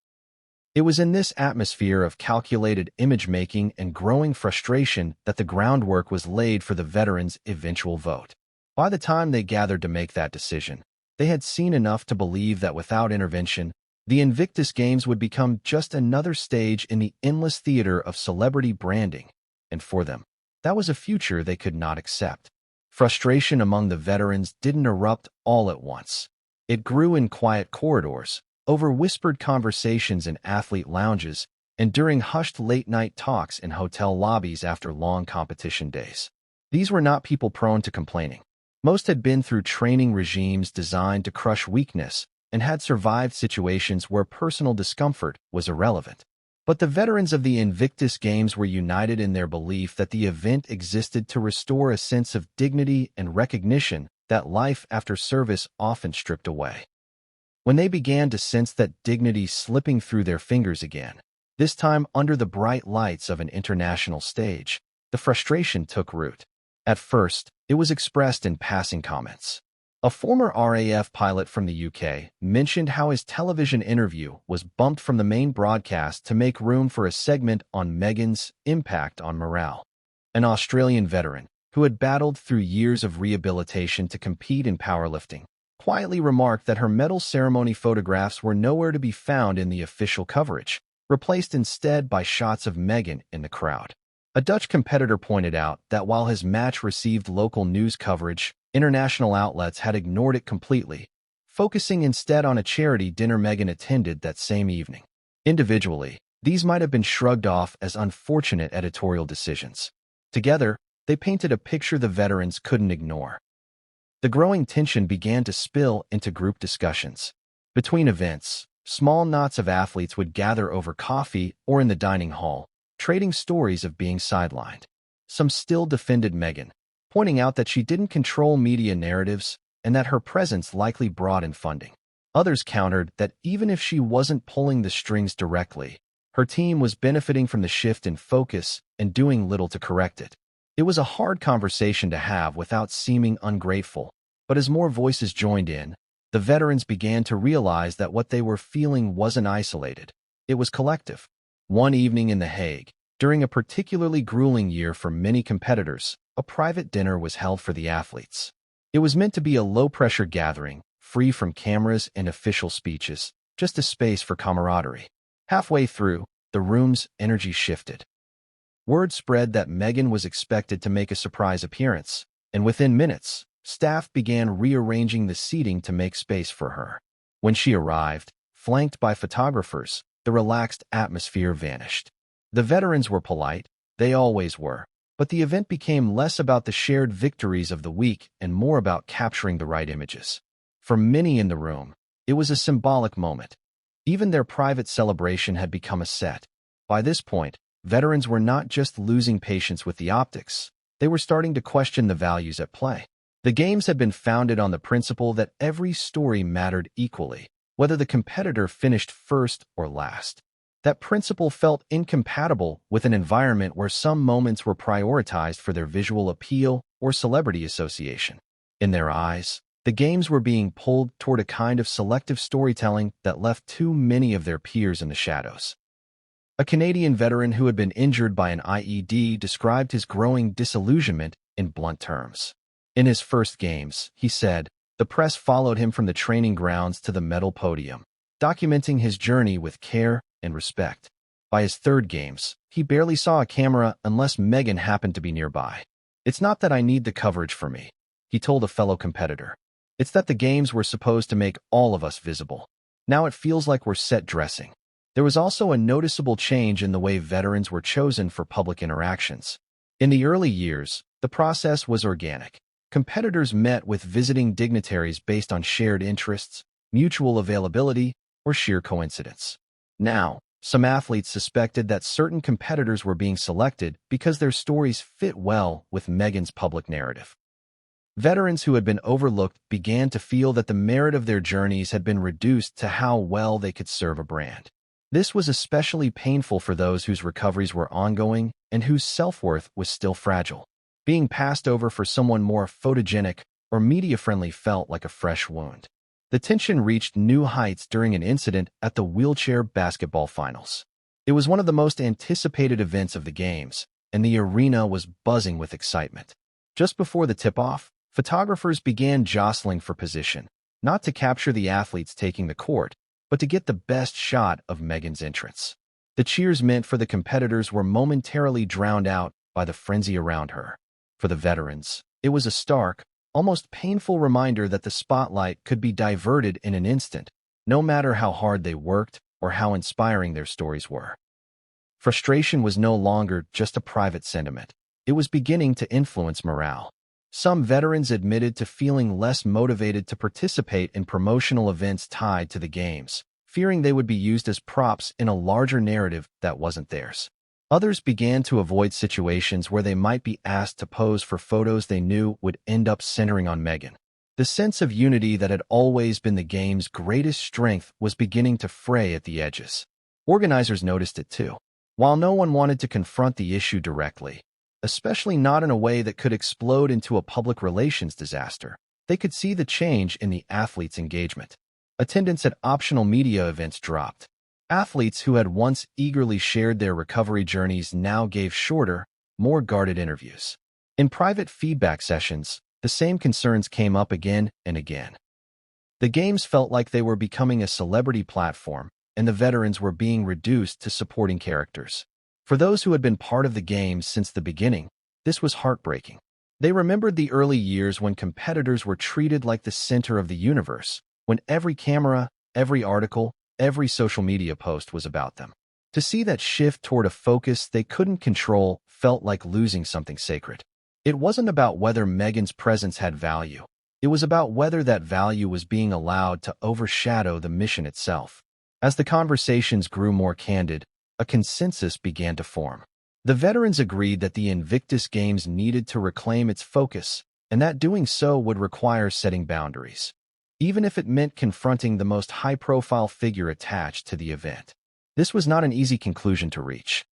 It was in this atmosphere of calculated image-making and growing frustration that the groundwork was laid for the veterans' eventual vote. By the time they gathered to make that decision, they had seen enough to believe that without intervention, the Invictus Games would become just another stage in the endless theater of celebrity branding, and for them, that was a future they could not accept. Frustration among the veterans didn't erupt all at once. It grew in quiet corridors, over whispered conversations in athlete lounges, and during hushed late-night talks in hotel lobbies after long competition days. These were not people prone to complaining. Most had been through training regimes designed to crush weakness and had survived situations where personal discomfort was irrelevant. But the veterans of the Invictus Games were united in their belief that the event existed to restore a sense of dignity and recognition that life after service often stripped away. When they began to sense that dignity slipping through their fingers again, this time under the bright lights of an international stage, the frustration took root. At first, it was expressed in passing comments. A former RAF pilot from the UK mentioned how his television interview was bumped from the main broadcast to make room for a segment on Meghan's impact on morale. An Australian veteran, who had battled through years of rehabilitation to compete in powerlifting, quietly remarked that her medal ceremony photographs were nowhere to be found in the official coverage, replaced instead by shots of Meghan in the crowd. A Dutch competitor pointed out that while his match received local news coverage, international outlets had ignored it completely, focusing instead on a charity dinner Meghan attended that same evening. Individually, these might have been shrugged off as unfortunate editorial decisions. Together, they painted a picture the veterans couldn't ignore. The growing tension began to spill into group discussions. Between events, small knots of athletes would gather over coffee or in the dining hall, trading stories of being sidelined. Some still defended Meghan, pointing out that she didn't control media narratives and that her presence likely brought in funding. Others countered that even if she wasn't pulling the strings directly, her team was benefiting from the shift in focus and doing little to correct it. It was a hard conversation to have without seeming ungrateful, but as more voices joined in, the veterans began to realize that what they were feeling wasn't isolated. It was collective. One evening in The Hague, during a particularly grueling year for many competitors, a private dinner was held for the athletes. It was meant to be a low-pressure gathering, free from cameras and official speeches, just a space for camaraderie. Halfway through, the room's energy shifted. Word spread that Meghan was expected to make a surprise appearance, and within minutes, staff began rearranging the seating to make space for her. When she arrived, flanked by photographers, the relaxed atmosphere vanished. The veterans were polite, they always were, but the event became less about the shared victories of the week and more about capturing the right images. For many in the room, it was a symbolic moment. Even their private celebration had become a set. By this point, veterans were not just losing patience with the optics, they were starting to question the values at play. The games had been founded on the principle that every story mattered equally, whether the competitor finished first or last. That principle felt incompatible with an environment where some moments were prioritized for their visual appeal or celebrity association. In their eyes, the games were being pulled toward a kind of selective storytelling that left too many of their peers in the shadows. A Canadian veteran who had been injured by an IED described his growing disillusionment in blunt terms. In his first games, he said, the press followed him from the training grounds to the medal podium, documenting his journey with care and respect. By his third games, he barely saw a camera unless Meghan happened to be nearby. It's not that I need the coverage for me, he told a fellow competitor. It's that the games were supposed to make all of us visible. Now it feels like we're set dressing. There was also a noticeable change in the way veterans were chosen for public interactions. In the early years, the process was organic. Competitors met with visiting dignitaries based on shared interests, mutual availability, or sheer coincidence. Now, some athletes suspected that certain competitors were being selected because their stories fit well with Meghan's public narrative. Veterans who had been overlooked began to feel that the merit of their journeys had been reduced to how well they could serve a brand. This was especially painful for those whose recoveries were ongoing and whose self-worth was still fragile. Being passed over for someone more photogenic or media-friendly felt like a fresh wound. The tension reached new heights during an incident at the wheelchair basketball finals. It was one of the most anticipated events of the games, and the arena was buzzing with excitement. Just before the tip-off, photographers began jostling for position, not to capture the athletes taking the court, but to get the best shot of Meghan's entrance. The cheers meant for the competitors were momentarily drowned out by the frenzy around her. For the veterans, it was a stark, almost painful reminder that the spotlight could be diverted in an instant, no matter how hard they worked or how inspiring their stories were. Frustration was no longer just a private sentiment. It was beginning to influence morale. Some veterans admitted to feeling less motivated to participate in promotional events tied to the games, fearing they would be used as props in a larger narrative that wasn't theirs. Others began to avoid situations where they might be asked to pose for photos they knew would end up centering on Meghan. The sense of unity that had always been the game's greatest strength was beginning to fray at the edges. Organizers noticed it too. While no one wanted to confront the issue directly, especially not in a way that could explode into a public relations disaster. They could see the change in the athletes' engagement. Attendance at optional media events dropped. Athletes who had once eagerly shared their recovery journeys now gave shorter, more guarded interviews. In private feedback sessions, the same concerns came up again and again. The games felt like they were becoming a celebrity platform, and the veterans were being reduced to supporting characters. For those who had been part of the games since the beginning, this was heartbreaking. They remembered the early years when competitors were treated like the center of the universe, when every camera, every article, every social media post was about them. To see that shift toward a focus they couldn't control felt like losing something sacred. It wasn't about whether Meghan's presence had value. It was about whether that value was being allowed to overshadow the mission itself. As the conversations grew more candid, a consensus began to form. The veterans agreed that the Invictus Games needed to reclaim its focus, and that doing so would require setting boundaries, even if it meant confronting the most high-profile figure attached to the event. This was not an easy conclusion to reach.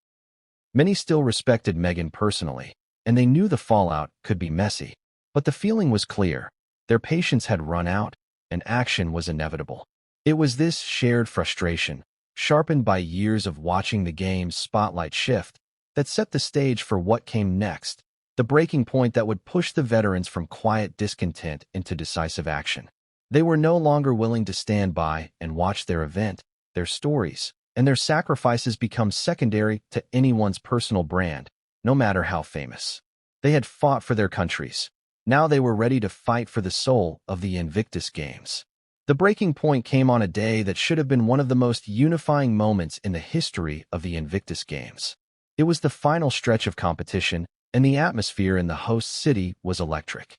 Many still respected Meghan personally, and they knew the fallout could be messy. But the feeling was clear. Their patience had run out, and action was inevitable. It was this shared frustration, sharpened by years of watching the game's spotlight shift, that set the stage for what came next, the breaking point that would push the veterans from quiet discontent into decisive action. They were no longer willing to stand by and watch their event, their stories, and their sacrifices become secondary to anyone's personal brand, no matter how famous. They had fought for their countries. Now they were ready to fight for the soul of the Invictus Games. The breaking point came on a day that should have been one of the most unifying moments in the history of the Invictus Games. It was the final stretch of competition, and the atmosphere in the host city was electric.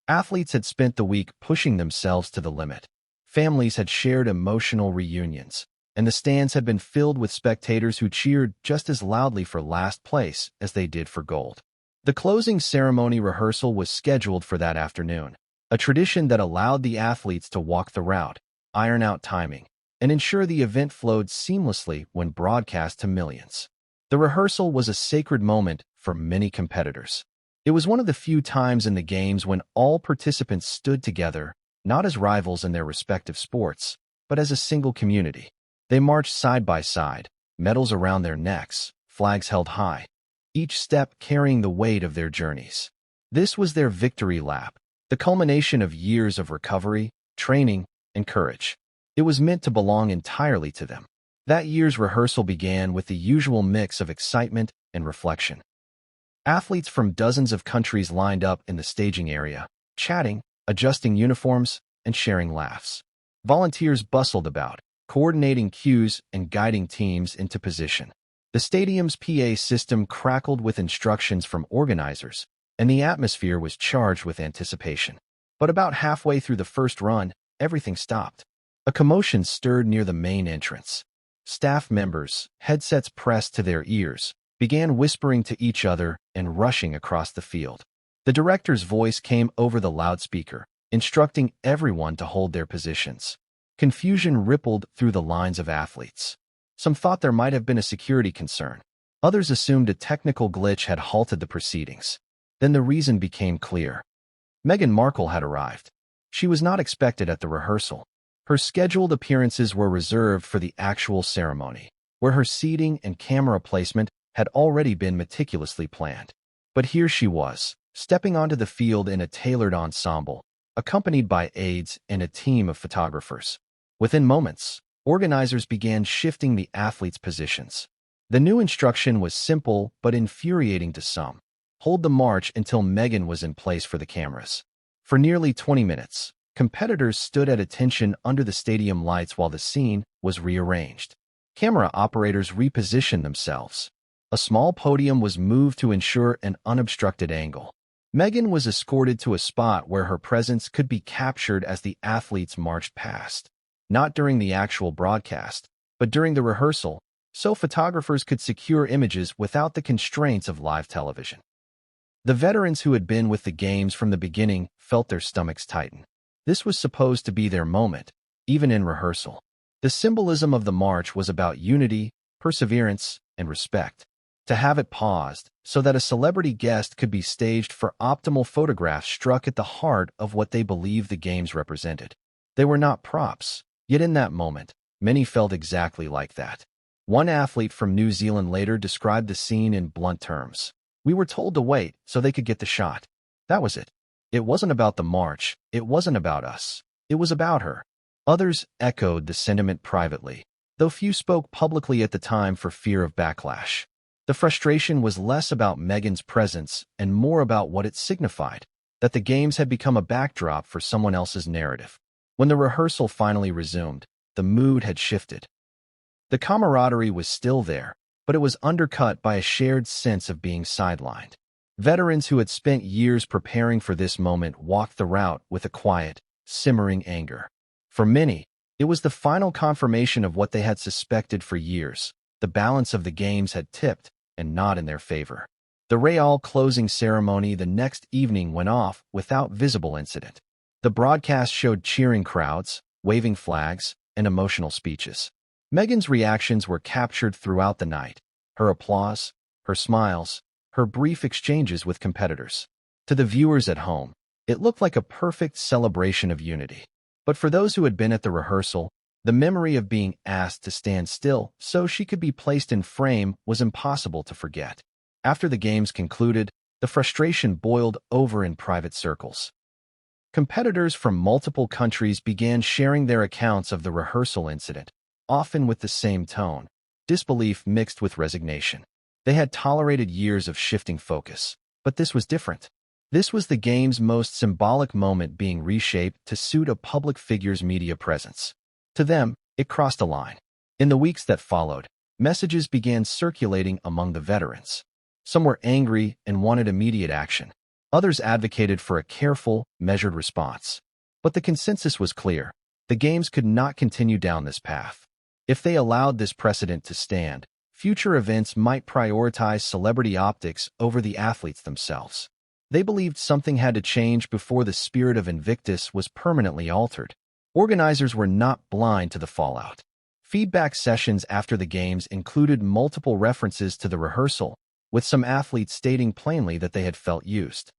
Athletes had spent the week pushing themselves to the limit. Families had shared emotional reunions, and the stands had been filled with spectators who cheered just as loudly for last place as they did for gold. The closing ceremony rehearsal was scheduled for that afternoon, a tradition that allowed the athletes to walk the route, iron out timing, and ensure the event flowed seamlessly when broadcast to millions. The rehearsal was a sacred moment for many competitors. It was one of the few times in the games when all participants stood together, not as rivals in their respective sports, but as a single community. They marched side by side, medals around their necks, flags held high, each step carrying the weight of their journeys. This was their victory lap, the culmination of years of recovery, training, and courage. It was meant to belong entirely to them. That year's rehearsal began with the usual mix of excitement and reflection. Athletes from dozens of countries lined up in the staging area, chatting, adjusting uniforms, and sharing laughs. Volunteers bustled about, coordinating cues and guiding teams into position. The stadium's PA system crackled with instructions from organizers, and the atmosphere was charged with anticipation. But about halfway through the first run, everything stopped. A commotion stirred near the main entrance. Staff members, headsets pressed to their ears, began whispering to each other and rushing across the field. The director's voice came over the loudspeaker, instructing everyone to hold their positions. Confusion rippled through the lines of athletes. Some thought there might have been a security concern. Others assumed a technical glitch had halted the proceedings. Then the reason became clear. Meghan Markle had arrived. She was not expected at the rehearsal. Her scheduled appearances were reserved for the actual ceremony, where her seating and camera placement had already been meticulously planned. But here she was, stepping onto the field in a tailored ensemble, accompanied by aides and a team of photographers. Within moments, organizers began shifting the athletes' positions. The new instruction was simple but infuriating to some. Hold the march until Meghan was in place for the cameras. For nearly 20 minutes, competitors stood at attention under the stadium lights while the scene was rearranged. Camera operators repositioned themselves. A small podium was moved to ensure an unobstructed angle. Meghan was escorted to a spot where her presence could be captured as the athletes marched past. Not during the actual broadcast, but during the rehearsal, so photographers could secure images without the constraints of live television. The veterans who had been with the games from the beginning felt their stomachs tighten. This was supposed to be their moment, even in rehearsal. The symbolism of the march was about unity, perseverance, and respect. To have it paused so that a celebrity guest could be staged for optimal photographs struck at the heart of what they believed the games represented. They were not props, yet in that moment, many felt exactly like that. One athlete from New Zealand later described the scene in blunt terms. "We were told to wait so they could get the shot. That was it. It wasn't about the march. It wasn't about us. It was about her." Others echoed the sentiment privately, though few spoke publicly at the time for fear of backlash. The frustration was less about Meghan's presence and more about what it signified, that the games had become a backdrop for someone else's narrative. When the rehearsal finally resumed, the mood had shifted. The camaraderie was still there, but it was undercut by a shared sense of being sidelined. Veterans who had spent years preparing for this moment walked the route with a quiet, simmering anger. For many, it was the final confirmation of what they had suspected for years. The balance of the games had tipped, and not in their favor. The Real closing ceremony the next evening went off without visible incident. The broadcast showed cheering crowds, waving flags, and emotional speeches. Meghan's reactions were captured throughout the night. Her applause, her smiles, her brief exchanges with competitors. To the viewers at home, it looked like a perfect celebration of unity. But for those who had been at the rehearsal, the memory of being asked to stand still so she could be placed in frame was impossible to forget. After the games concluded, the frustration boiled over in private circles. Competitors from multiple countries began sharing their accounts of the rehearsal incident, often with the same tone, disbelief mixed with resignation. They had tolerated years of shifting focus, but this was different. This was the game's most symbolic moment being reshaped to suit a public figure's media presence. To them, it crossed a line. In the weeks that followed, messages began circulating among the veterans. Some were angry and wanted immediate action. Others advocated for a careful, measured response. But the consensus was clear. The games could not continue down this path. If they allowed this precedent to stand, future events might prioritize celebrity optics over the athletes themselves. They believed something had to change before the spirit of Invictus was permanently altered. Organizers were not blind to the fallout. Feedback sessions after the games included multiple references to the rehearsal, with some athletes stating plainly that they had felt used.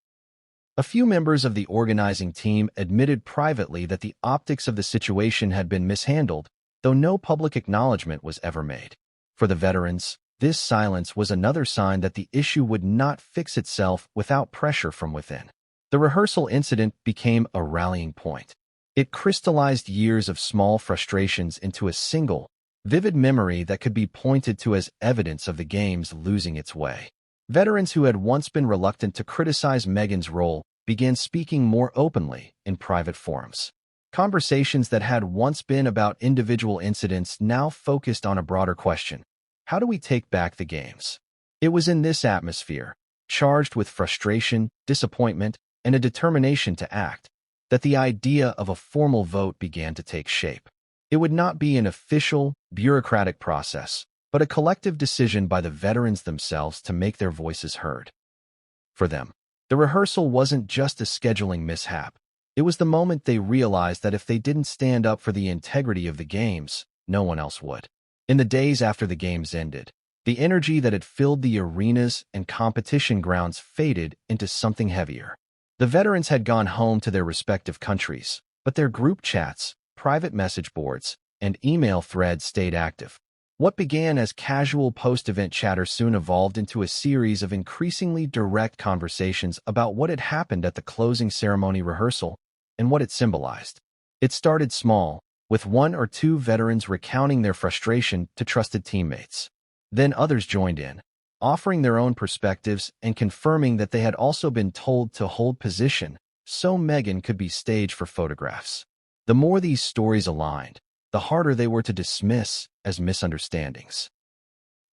A few members of the organizing team admitted privately that the optics of the situation had been mishandled, though no public acknowledgement was ever made. For the veterans, this silence was another sign that the issue would not fix itself without pressure from within. The rehearsal incident became a rallying point. It crystallized years of small frustrations into a single, vivid memory that could be pointed to as evidence of the games losing its way. Veterans who had once been reluctant to criticize Meghan's role began speaking more openly in private forums. Conversations that had once been about individual incidents now focused on a broader question: how do we take back the games? It was in this atmosphere, charged with frustration, disappointment, and a determination to act, that the idea of a formal vote began to take shape. It would not be an official, bureaucratic process, but a collective decision by the veterans themselves to make their voices heard. For them, the rehearsal wasn't just a scheduling mishap. It was the moment they realized that if they didn't stand up for the integrity of the games, no one else would. In the days after the games ended, the energy that had filled the arenas and competition grounds faded into something heavier. The veterans had gone home to their respective countries, but their group chats, private message boards, and email threads stayed active. What began as casual post-event chatter soon evolved into a series of increasingly direct conversations about what had happened at the closing ceremony rehearsal and what it symbolized. It started small, with one or two veterans recounting their frustration to trusted teammates. Then others joined in, offering their own perspectives and confirming that they had also been told to hold position so Meghan could be staged for photographs. The more these stories aligned, the harder they were to dismiss as misunderstandings.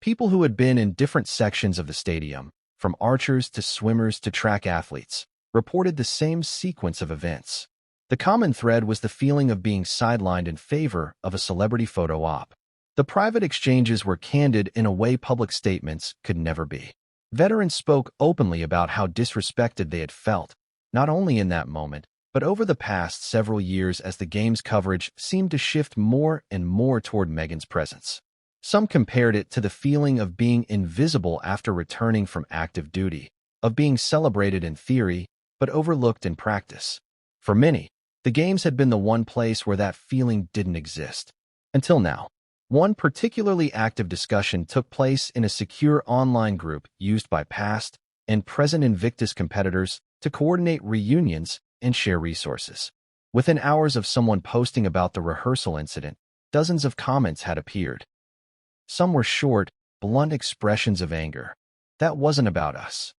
People who had been in different sections of the stadium, from archers to swimmers to track athletes, reported the same sequence of events. The common thread was the feeling of being sidelined in favor of a celebrity photo op. The private exchanges were candid in a way public statements could never be. Veterans spoke openly about how disrespected they had felt, not only in that moment, but over the past several years as the game's coverage seemed to shift more and more toward Meghan's presence. Some compared it to the feeling of being invisible after returning from active duty, of being celebrated in theory, but overlooked in practice. For many, the games had been the one place where that feeling didn't exist. Until now. One particularly active discussion took place in a secure online group used by past and present Invictus competitors to coordinate reunions and share resources. Within hours of someone posting about the rehearsal incident, dozens of comments had appeared. Some were short, blunt expressions of anger. "That wasn't about us."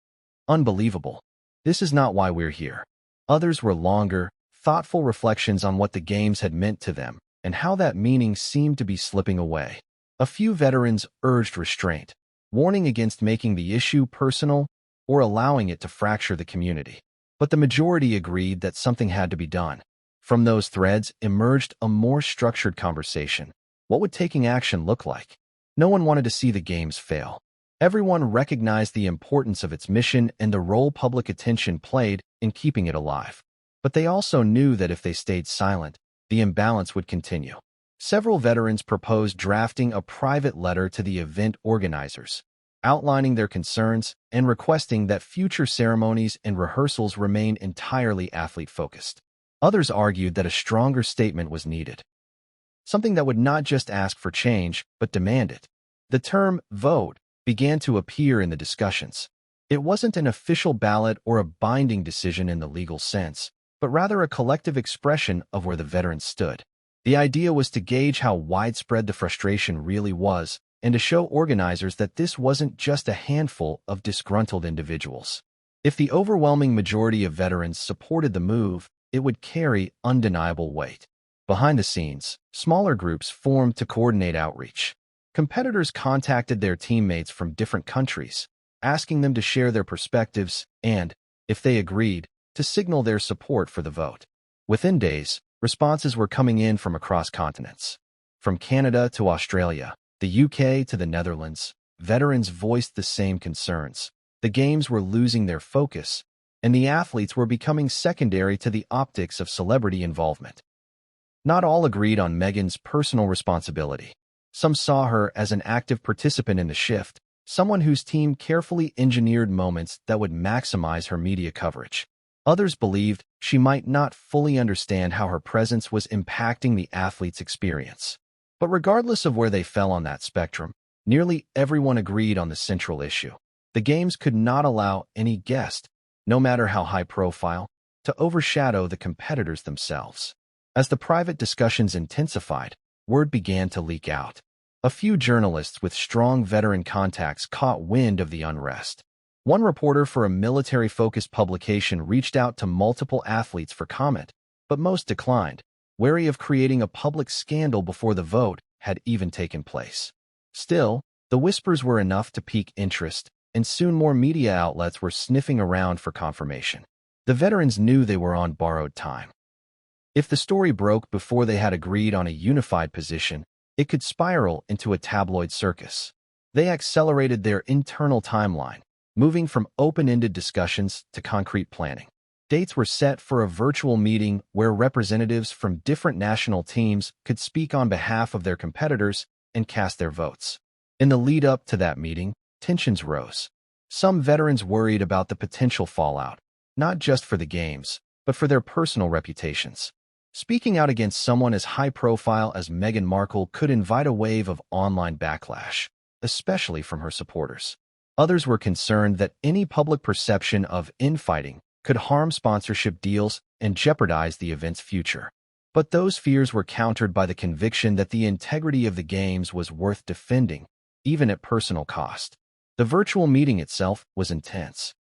"Unbelievable. This is not why we're here." Others were longer, thoughtful reflections on what the games had meant to them and how that meaning seemed to be slipping away. A few veterans urged restraint, warning against making the issue personal or allowing it to fracture the community. But the majority agreed that something had to be done. From those threads emerged a more structured conversation. What would taking action look like? No one wanted to see the games fail. Everyone recognized the importance of its mission and the role public attention played in keeping it alive. But they also knew that if they stayed silent, the imbalance would continue. Several veterans proposed drafting a private letter to the event organizers, outlining their concerns and requesting that future ceremonies and rehearsals remain entirely athlete-focused. Others argued that a stronger statement was needed, something that would not just ask for change, but demand it. The term vote began to appear in the discussions. It wasn't an official ballot or a binding decision in the legal sense, but rather a collective expression of where the veterans stood. The idea was to gauge how widespread the frustration really was and to show organizers that this wasn't just a handful of disgruntled individuals. If the overwhelming majority of veterans supported the move, it would carry undeniable weight. Behind the scenes, smaller groups formed to coordinate outreach. Competitors contacted their teammates from different countries, asking them to share their perspectives and, if they agreed, to signal their support for the vote. Within days, responses were coming in from across continents. From Canada to Australia, the UK to the Netherlands, veterans voiced the same concerns. The games were losing their focus, and the athletes were becoming secondary to the optics of celebrity involvement. Not all agreed on Meghan's personal responsibility. Some saw her as an active participant in the shift, someone whose team carefully engineered moments that would maximize her media coverage. Others believed she might not fully understand how her presence was impacting the athlete's experience. But regardless of where they fell on that spectrum, nearly everyone agreed on the central issue. The games could not allow any guest, no matter how high profile, to overshadow the competitors themselves. As the private discussions intensified, word began to leak out. A few journalists with strong veteran contacts caught wind of the unrest. One reporter for a military-focused publication reached out to multiple athletes for comment, but most declined, wary of creating a public scandal before the vote had even taken place. Still, the whispers were enough to pique interest, and soon more media outlets were sniffing around for confirmation. The veterans knew they were on borrowed time. If the story broke before they had agreed on a unified position, it could spiral into a tabloid circus. They accelerated their internal timeline, moving from open-ended discussions to concrete planning. Dates were set for a virtual meeting where representatives from different national teams could speak on behalf of their competitors and cast their votes. In the lead-up to that meeting, tensions rose. Some veterans worried about the potential fallout, not just for the games, but for their personal reputations. Speaking out against someone as high-profile as Meghan Markle could invite a wave of online backlash, especially from her supporters. Others were concerned that any public perception of infighting could harm sponsorship deals and jeopardize the event's future. But those fears were countered by the conviction that the integrity of the games was worth defending, even at personal cost. The virtual meeting itself was intense.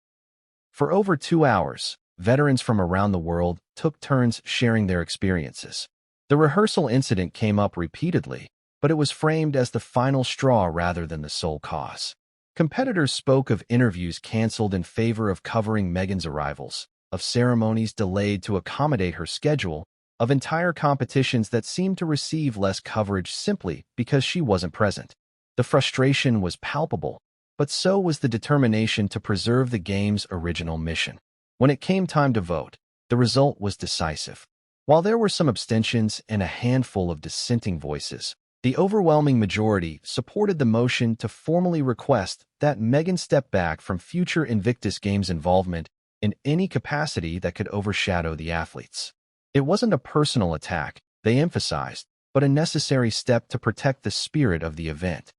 For over 2 hours, veterans from around the world took turns sharing their experiences. The rehearsal incident came up repeatedly, but it was framed as the final straw rather than the sole cause. Competitors spoke of interviews canceled in favor of covering Meghan's arrivals, of ceremonies delayed to accommodate her schedule, of entire competitions that seemed to receive less coverage simply because she wasn't present. The frustration was palpable, but so was the determination to preserve the game's original mission. When it came time to vote, the result was decisive. While there were some abstentions and a handful of dissenting voices, The overwhelming majority supported the motion to formally request that Meghan step back from future Invictus Games involvement in any capacity that could overshadow the athletes. It wasn't a personal attack, they emphasized, but a necessary step to protect the spirit of the event.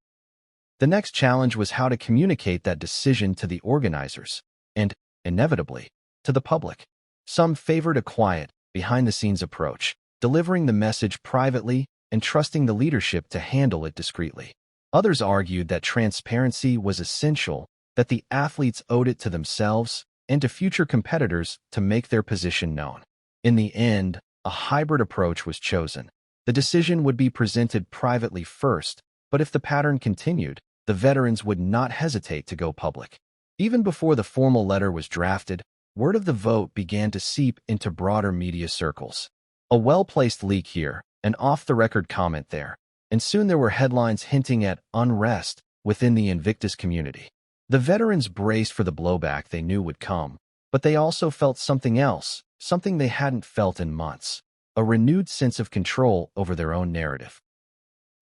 The next challenge was how to communicate that decision to the organizers and, inevitably, to the public. Some favored a quiet, behind-the-scenes approach, delivering the message privately and trusting the leadership to handle it discreetly. Others argued that transparency was essential, that the athletes owed it to themselves and to future competitors to make their position known. In the end, a hybrid approach was chosen. The decision would be presented privately first, but if the pattern continued, the veterans would not hesitate to go public. Even before the formal letter was drafted, word of the vote began to seep into broader media circles. A well-placed leak here, an off-the-record comment there, and soon there were headlines hinting at unrest within the Invictus community. The veterans braced for the blowback they knew would come, but they also felt something else, something they hadn't felt in months, a renewed sense of control over their own narrative.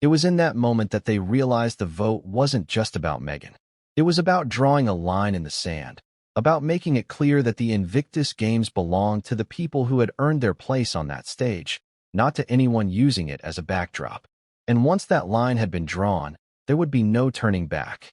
It was in that moment that they realized the vote wasn't just about Meghan. It was about drawing a line in the sand, about making it clear that the Invictus Games belonged to the people who had earned their place on that stage, not to anyone using it as a backdrop. And once that line had been drawn, there would be no turning back.